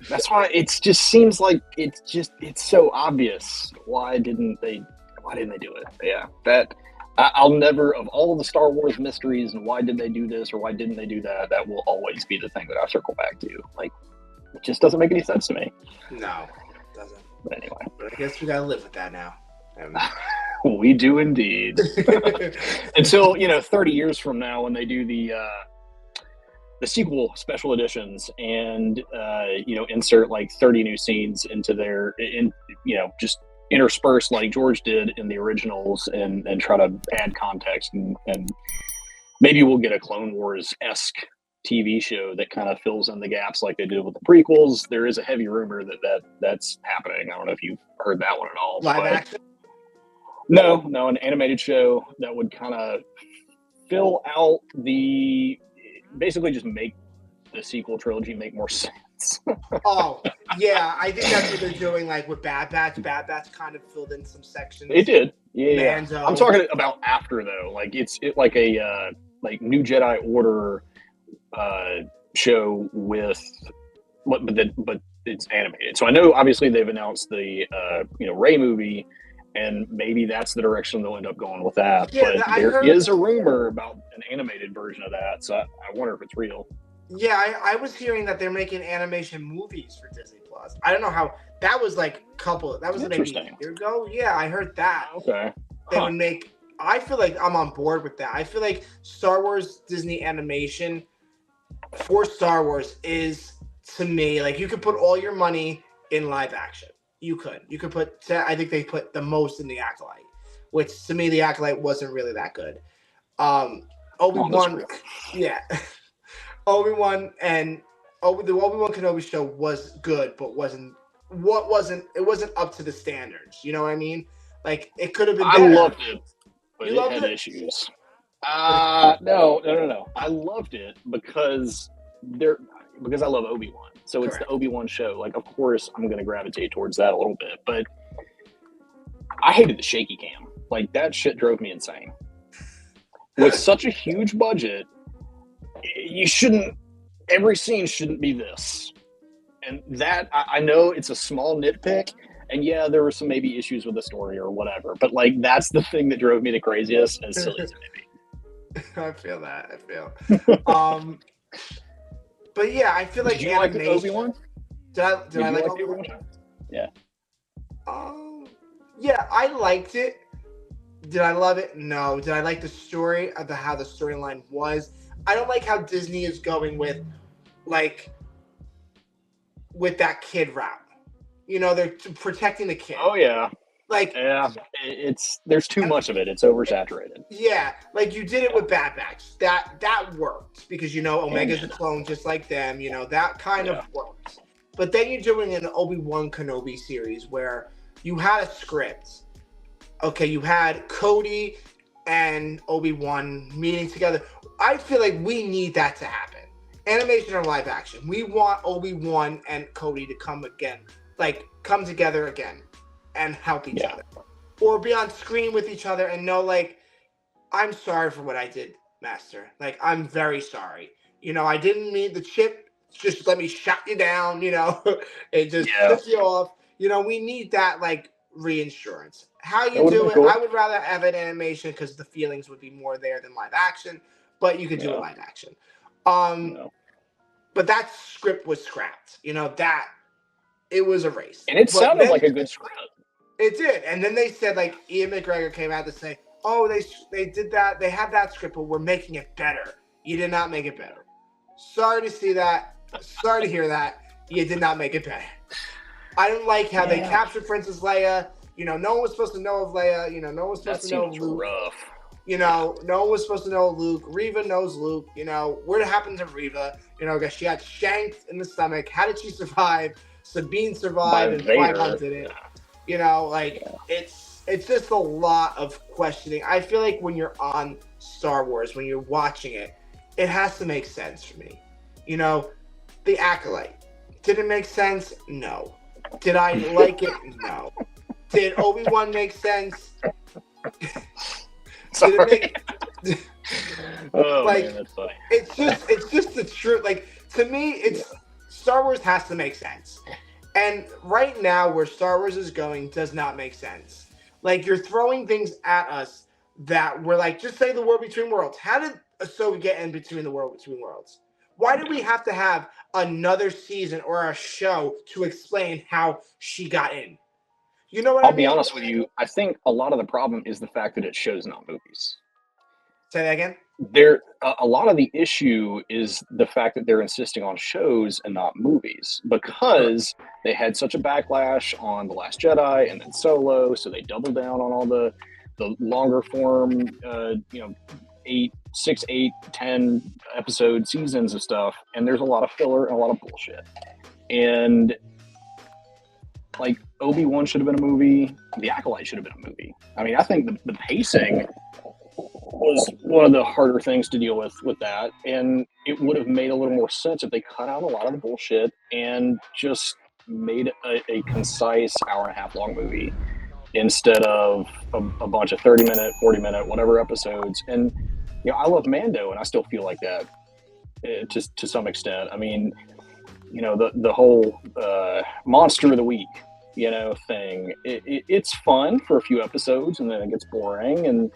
That's why it just seems like it's so obvious. Why didn't they do it? Yeah, that I'll never, of all of the Star Wars mysteries and why did they do this or why didn't they do that, that will always be the thing that I circle back to. It just doesn't make any sense to me. No, it doesn't. But anyway. But I guess we got to live with that now. We do indeed. Until, 30 years from now when they do the sequel special editions and, insert 30 new scenes into just intersperse like George did in the originals and try to add context and maybe we'll get a Clone Wars-esque TV show that kind of fills in the gaps like they did with the prequels. There is a heavy rumor that's happening. I don't know if you've heard that one at all. Live action? No, an animated show that would kind of fill out basically just make the sequel trilogy make more sense. Oh, yeah, I think that's what they're doing, like with Bad Batch. Bad Batch kind of filled in some sections. It did, yeah. Manzo. I'm talking about after though, like it's like a like New Jedi Order show with, but it's animated. So I know obviously they've announced the Rey movie, and maybe that's the direction they'll end up going with that. Yeah, but there is a rumor about an animated version of that, so I wonder if it's real. Yeah, I was hearing that they're making animation movies for Disney Plus. I don't know how that was like that was maybe a year ago. Yeah, I heard that. Okay. They would make. I feel like I'm on board with that. I feel like Star Wars Disney animation for Star Wars is, to me, like you could put all your money in live action. You could put. I think they put the most in the Acolyte, which to me the Acolyte wasn't really that good. Obi-Wan, yeah. Obi-Wan and the Obi-Wan Kenobi show was good, but it wasn't up to the standards. You know what I mean? Like it could have been better. I loved it, but it had issues. No. I loved it because I love Obi-Wan. So it's the Obi-Wan show. Like, of course, I'm going to gravitate towards that a little bit, but I hated the shaky cam. Like that shit drove me insane. With such a huge budget, every scene shouldn't be this. And that, I know it's a small nitpick, and yeah, there were some maybe issues with the story or whatever, but like, that's the thing that drove me the craziest, as silly as it may be. I feel that. But yeah, I feel like Did you like Obi-Wan? Did I like Obi-Wan? Yeah. Yeah, I liked it. Did I love it? No. Did I like the story of how the storyline was? I don't like how Disney is going with that kid route. You know, they're protecting the kid. Oh yeah. Like, yeah, there's too much of it. It's oversaturated. Yeah, like you did it with Bad Batch. That worked because Omega's a clone just like them. That kind of works. But then you're doing an Obi-Wan Kenobi series where you had a script. Okay, you had Cody and Obi-Wan meeting together. I feel like we need that to happen. Animation or live action. We want Obi-Wan and Cody to come together again and help each other. Or be on screen with each other and know, like, I'm sorry for what I did, Master. Like, I'm very sorry. I didn't mean the chip. Just let me shut you down, it just piss you off. We need that, like, reinsurance. How you do it, cool. I would rather have it animation because the feelings would be more there than live action, but you could do it live action. But that script was scrapped. That it was erased. And it sounded like a good script. It did. And then they said, like, Ian McGregor came out to say, oh, they did that. They had that script, but we're making it better. You did not make it better. Sorry to see that. Sorry to hear that. You did not make it better. I didn't like how they captured Princess Leia. No one was supposed to know of Leia. No one was supposed to know of Luke. Rough. No one was supposed to know Luke. Reva knows Luke. What happened to Reva? Because she got shanked in the stomach. How did she survive? Sabine survived and Qui-Gon didn't. It's just a lot of questioning. I feel like when you're on Star Wars, when you're watching it, it has to make sense for me. The Acolyte. Did it make sense? No. Did I like it? No. Did Obi-Wan make sense? Sorry. Man, that's funny. It's just the truth. Like, to me, Star Wars has to make sense. And right now, where Star Wars is going does not make sense. Like, you're throwing things at us that we're like, just say the War Between Worlds. How did Ahsoka get in between the War Between Worlds? Why do we have to have another season or a show to explain how she got in? You know what I mean? I'll be honest with you. I think a lot of the problem is the fact that it shows, not movies. Say that again? A lot of the issue is the fact that they're insisting on shows and not movies because they had such a backlash on The Last Jedi and then Solo, so they doubled down on all the longer form, six, eight, 10 episode seasons of stuff, and there's a lot of filler and a lot of bullshit. And like Obi-Wan should have been a movie. The Acolyte should have been a movie. I mean, I think the pacing was one of the harder things to deal with that, and it would have made a little more sense if they cut out a lot of the bullshit and just made a concise hour and a half long movie instead of a bunch of 30-minute, 40-minute, whatever episodes. And I love Mando, and I still feel like that to some extent. I mean, the whole monster of the week thing, it's fun for a few episodes, and then it gets boring, and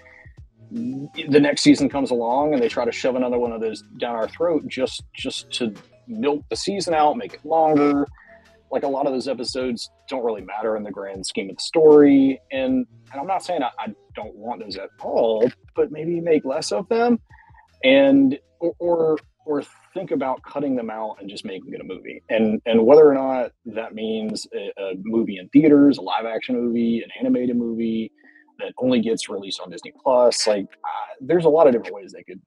the next season comes along and they try to shove another one of those down our throat just to milk the season out, make it longer. Like, a lot of those episodes don't really matter in the grand scheme of the story, and I'm not saying I don't want those at all, but maybe make less of them, and or think about cutting them out and just making it a movie. And whether or not that means a movie in theaters, a live action movie, an animated movie that only gets released on Disney Plus, there's a lot of different ways they could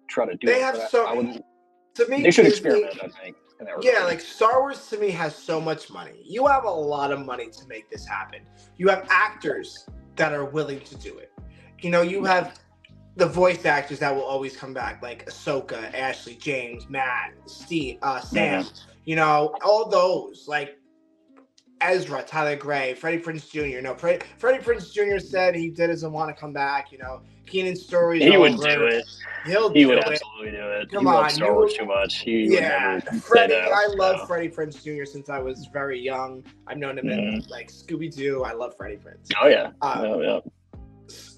try to do it. They have to me, they should experiment, I think. Yeah, like Star Wars to me has so much money. You have a lot of money to make this happen. You have actors that are willing to do it. You have the voice actors that will always come back, like Ahsoka, Ashley, James, Matt, Steve, Sam. All those, like Ezra, Tyler Gray, Freddie Prinze Jr. No, Freddie Prinze Jr. said he doesn't want to come back. Keenan's story. He would do it. He would absolutely do it. Come on, Star Wars too much. Freddie. I love Freddie Prinze Jr. since I was very young. I've known him in like Scooby Doo. I love Freddie Prinze. Oh yeah.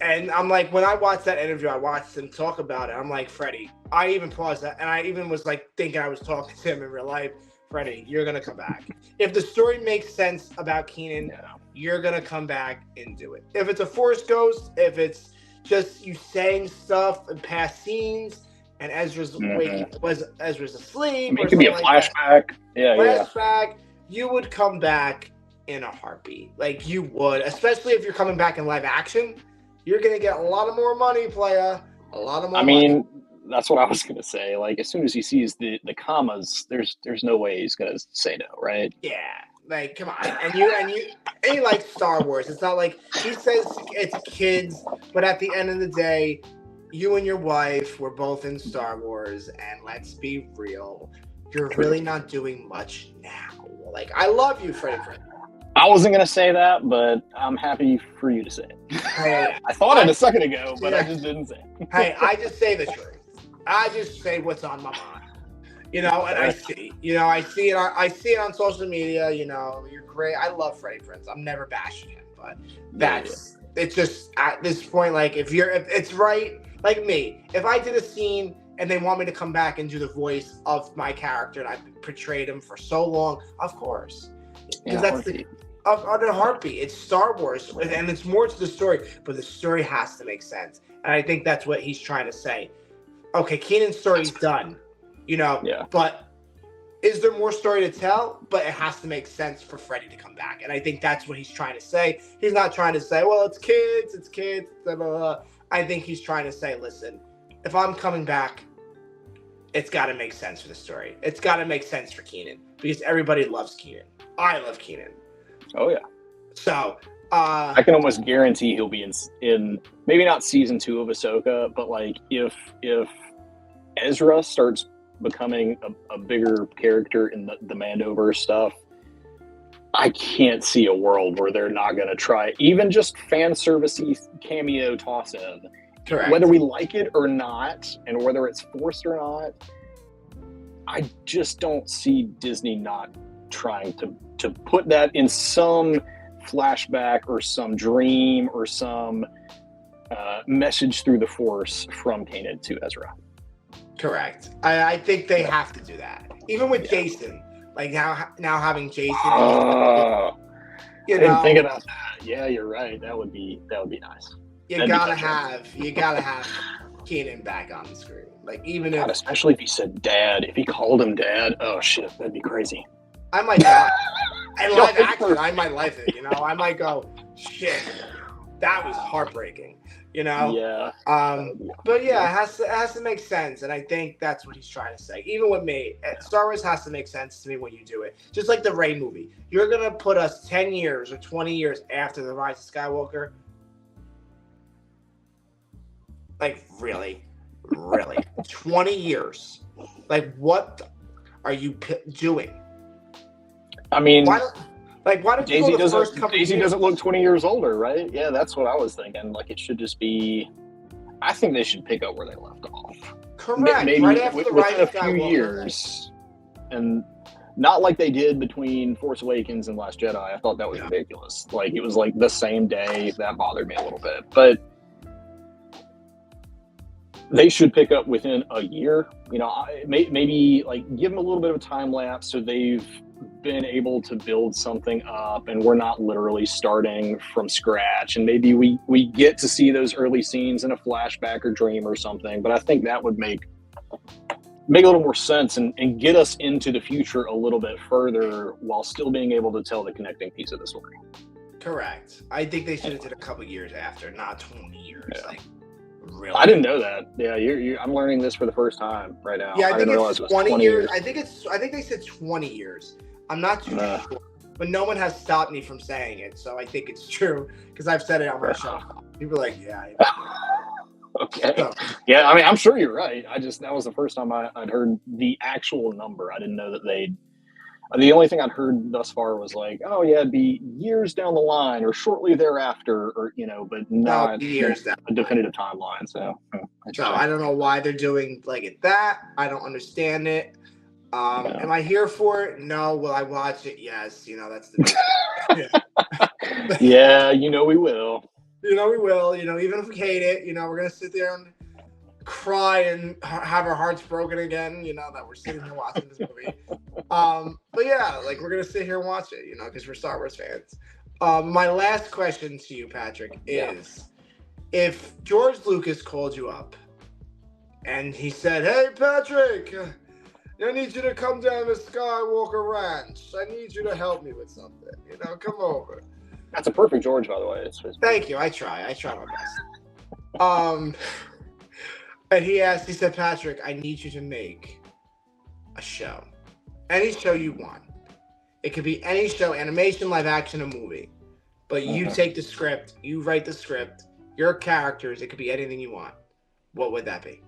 And I'm like, when I watched that interview, I watched him talk about it. I'm like, Freddie. I even paused that, and I even was like thinking I was talking to him in real life. Freddie, you're gonna come back. If the story makes sense about Keenan, you're gonna come back and do it. If it's a Force Ghost, if it's just you saying stuff in past scenes, and Ezra's Ezra's asleep, it could be a flashback. Flashback. You would come back in a heartbeat. Like, you would, especially if you're coming back in live action. You're gonna get a lot of more money, playa. A lot of more. money. That's what I was gonna say. Like, as soon as he sees the commas, there's no way he's gonna say no, right? Yeah. Like, come on. And you like Star Wars. It's not like he says it's kids, but at the end of the day, you and your wife were both in Star Wars, and let's be real, you're really not doing much now. Like, I love you, Freddie Prinze. I wasn't gonna say that, but I'm happy for you to say it. Hey, I thought it a second ago, but I just didn't say it. Hey, I just say the truth. I just say what's on my mind. And I see it on social media. You're great. I love Freddie Prinze. I'm never bashing him, but it's just at this point, like, if it's right, like me, if I did a scene and they want me to come back and do the voice of my character and I portrayed him for so long, of course, because that's the heartbeat. It's Star Wars, and it's more to the story, but the story has to make sense, and I think that's what he's trying to say. Okay, Keenan's story's done. But is there more story to tell? But it has to make sense for Freddie to come back. And I think that's what he's trying to say. He's not trying to say, well, it's kids, blah, blah, blah. I think he's trying to say, listen, if I'm coming back, it's got to make sense for the story. It's got to make sense for Keenan, because everybody loves Keenan. I love Keenan. Oh, yeah. So, I can almost guarantee he'll be in maybe not season 2 of Ahsoka, but like if Ezra starts becoming a bigger character in the Mandoverse stuff, I can't see a world where they're not going to try even just fan servicey cameo toss in. Correct. Whether we like it or not, and whether it's forced or not, I just don't see Disney not trying to put that in some flashback or some dream or some message through the Force from Kanan to Ezra. Correct. I think they have to do that. Even with Jason, like now having Jason. I didn't think about that. Yeah, you're right. That would be nice. You gotta have Kanan back on the screen. Like, even if, especially if he said dad, if he called him dad, oh shit, that'd be crazy. I might die. And live action, I might like it. I might go, shit, that was heartbreaking. You know. Yeah. But yeah, it has to make sense, and I think that's what he's trying to say. Even with me, Star Wars has to make sense to me when you do it. Just like the Rey movie, you're gonna put us 10 years or 20 years after the Rise of Skywalker. Like really, 20 years. Like what are you doing? I mean, why don't you go the first couple Daisy years? doesn't look 20 years older, right? Yeah, that's what I was thinking. Like, it should just be. I think they should pick up where they left off. Correct. Maybe right after the Rise within a of few Skywalker. years, and not like they did between Force Awakens and Last Jedi. I thought that was ridiculous. Like, it was like the same day. That bothered me a little bit, but they should pick up within a year. You know, maybe like give them a little bit of a time lapse so they've been able to build something up and we're not literally starting from scratch. And maybe we get to see those early scenes in a flashback or dream or something. But I think that would make a little more sense and get us into the future a little bit further while still being able to tell the connecting piece of the story. Correct. I think they should have did a couple years after, not 20 years. Yeah. Like, really? I didn't know that. Yeah, I'm learning this for the first time right now. Yeah, I think it's it's 20 years. I think they said 20 years. I'm not too sure, but no one has stopped me from saying it, so I think it's true because I've said it on my show. People are like, yeah. Okay. So, yeah, I mean, I'm sure you're right. That was the first time I'd heard the actual number. I didn't know that the only thing I'd heard thus far was like, oh yeah, it'd be years down the line or shortly thereafter, or but not years down a definitive timeline. So I don't know why they're doing like it that. I don't understand it. Am I here for it? No. Will I watch it? Yes. You know, that's the yeah, we will. We will. Even if we hate it, we're gonna sit there and cry and have our hearts broken again. That we're sitting here watching this movie. But yeah, like we're gonna sit here and watch it. Because we're Star Wars fans. My last question to you, Patrick, is if George Lucas called you up and he said, "Hey, Patrick, I need you to come down to Skywalker Ranch. I need you to help me with something. Come over." That's a perfect George, by the way. Thank you. I try my best. And he said, "Patrick, I need you to make a show. Any show you want. It could be any show, animation, live action, a movie. But you take the script, you write the script, your characters, it could be anything you want. What would that be?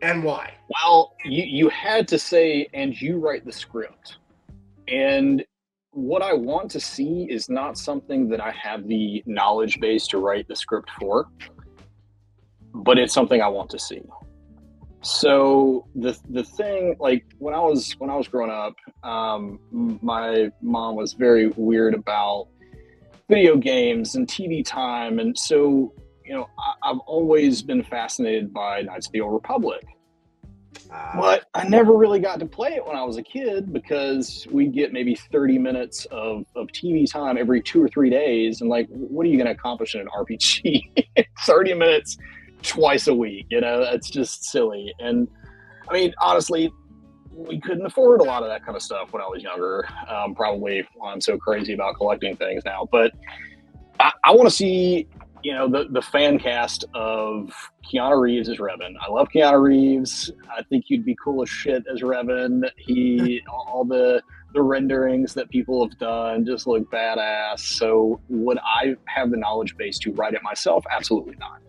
And why?" Well, you had to say, and you write the script. And what I want to see is not something that I have the knowledge base to write the script for, but it's something I want to see. So the thing, like when I was growing up, my mom was very weird about video games and TV time, and so I've always been fascinated by Knights of the Old Republic. But I never really got to play it when I was a kid because we'd get maybe 30 minutes of TV time every 2 or 3 days. And like, what are you going to accomplish in an RPG? 30 minutes twice a week, that's just silly. And I mean, honestly, we couldn't afford a lot of that kind of stuff when I was younger. Probably why I'm so crazy about collecting things now. But I want to see the fan cast of Keanu Reeves as Revan. I love Keanu Reeves. I think he'd be cool as shit as Revan. All the renderings that people have done just look badass. So would I have the knowledge base to write it myself? Absolutely not.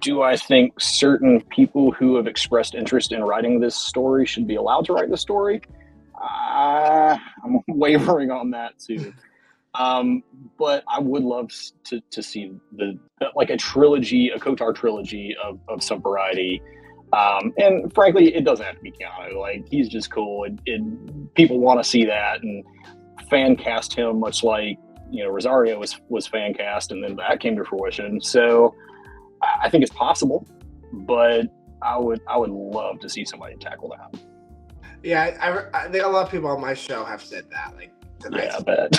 Do I think certain people who have expressed interest in writing this story should be allowed to write the story? I'm wavering on that too. But I would love to see like a trilogy, a KOTOR trilogy of some variety. And frankly, it doesn't have to be Keanu. Like, he's just cool. People want to see that and fan cast him, much like Rosario was fan cast, and then that came to fruition. So I think it's possible, but I would love to see somebody tackle that. Yeah, I think a lot of people on my show have said that. Like, yeah, I bet.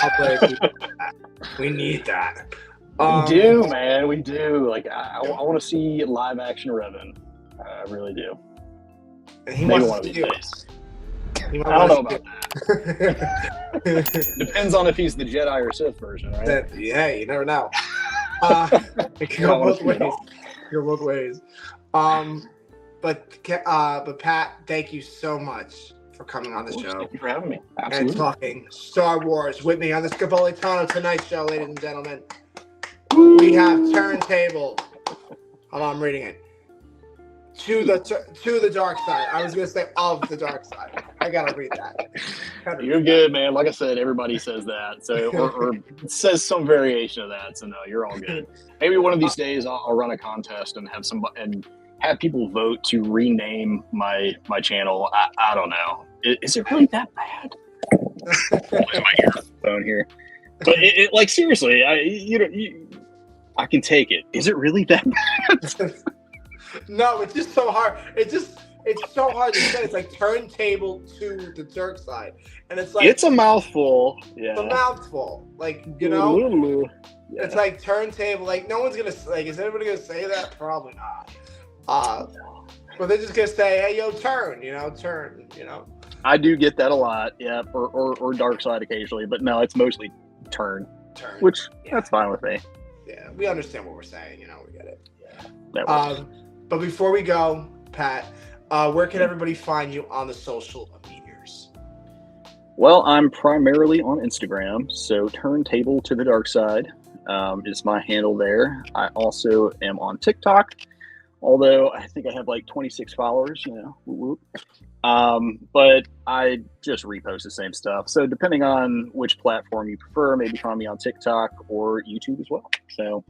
We need that. We do, man. We do. Like, I want to see live action Revan. I really do. And maybe one of these days. I don't know about that. Depends on if he's the Jedi or Sith version, right? Yeah, you never know. It can go both ways. Go both ways. But Pat, thank you so much for coming on the show. Thank you for having me. Absolutely. And talking Star Wars with me on the Scevoli Tonight Show, ladies and gentlemen. We have Turntable. Hold on, I'm reading it. To the dark side. I was gonna say of the dark side. I gotta read that. You're good, man. Like I said, everybody says that. So or says some variation of that. So no, you're all good. Maybe one of these days I'll run a contest and have people vote to rename my channel. I don't know. Is it really that bad? My earphone here. But it like seriously, I can take it. Is it really that bad? No, it's just so hard. It's so hard to say. It's like Turntable to the dark side, and it's like it's a mouthful. Yeah, it's a mouthful. Like it's like Turntable. Like no one's gonna like. Is anybody gonna say that? Probably not. But they're just gonna say, "Hey, yo, turn." Turn. I do get that a lot. Yeah, or dark side occasionally, but no, it's mostly turn. Which that's fine with me. Yeah, we understand what we're saying. We get it. Yeah, that works. But before we go, Pat, where can everybody find you on the social meteors? Well, I'm primarily on Instagram, so Turntable to the Dark Side is my handle there. I also am on TikTok, although I think I have like 26 followers, but I just repost the same stuff. So depending on which platform you prefer, maybe find me on TikTok or YouTube as well. So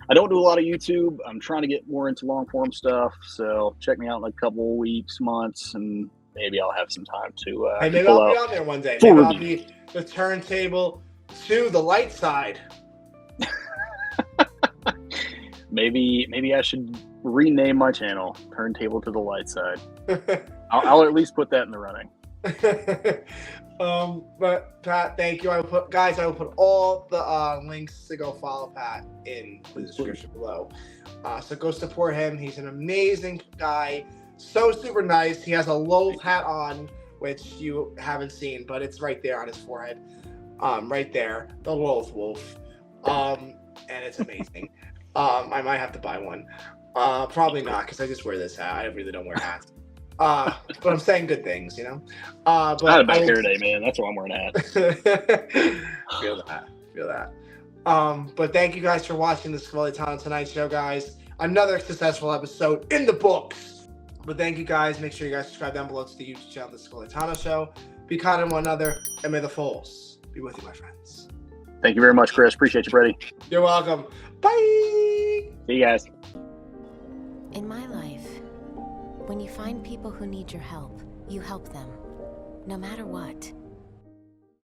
I don't do a lot of YouTube. I'm trying to get more into long form stuff. So check me out in a couple weeks, months, and maybe I'll have some time to. Hey, maybe I'll be on there one day. Maybe I'll be the Turntable to the light side. Maybe I should rename my channel Turntable to the Light Side. I'll at least put that in the running. But Pat, thank you. I will put all the links to go follow Pat in the description below. So go support him. He's an amazing guy. So super nice. He has a Lowell hat on, which you haven't seen, but it's right there on his forehead. Right there, the Lowell Wolf. And it's amazing. I might have to buy one. Probably not, because I just wear this hat. I really don't wear hats. But I'm saying good things, But not a bad hair day, man. That's why I'm wearing a hat. Feel that. But thank you guys for watching the Scevoli Tonight Show, guys. Another successful episode in the books. But thank you guys. Make sure you guys subscribe down below to the YouTube channel, the Scevoli Show. Be kind to one another, and may the Force be with you, my friends. Thank you very much, Chris. Appreciate you, Brady. You're welcome. Bye. See you guys. In my life, when you find people who need your help, you help them, no matter what.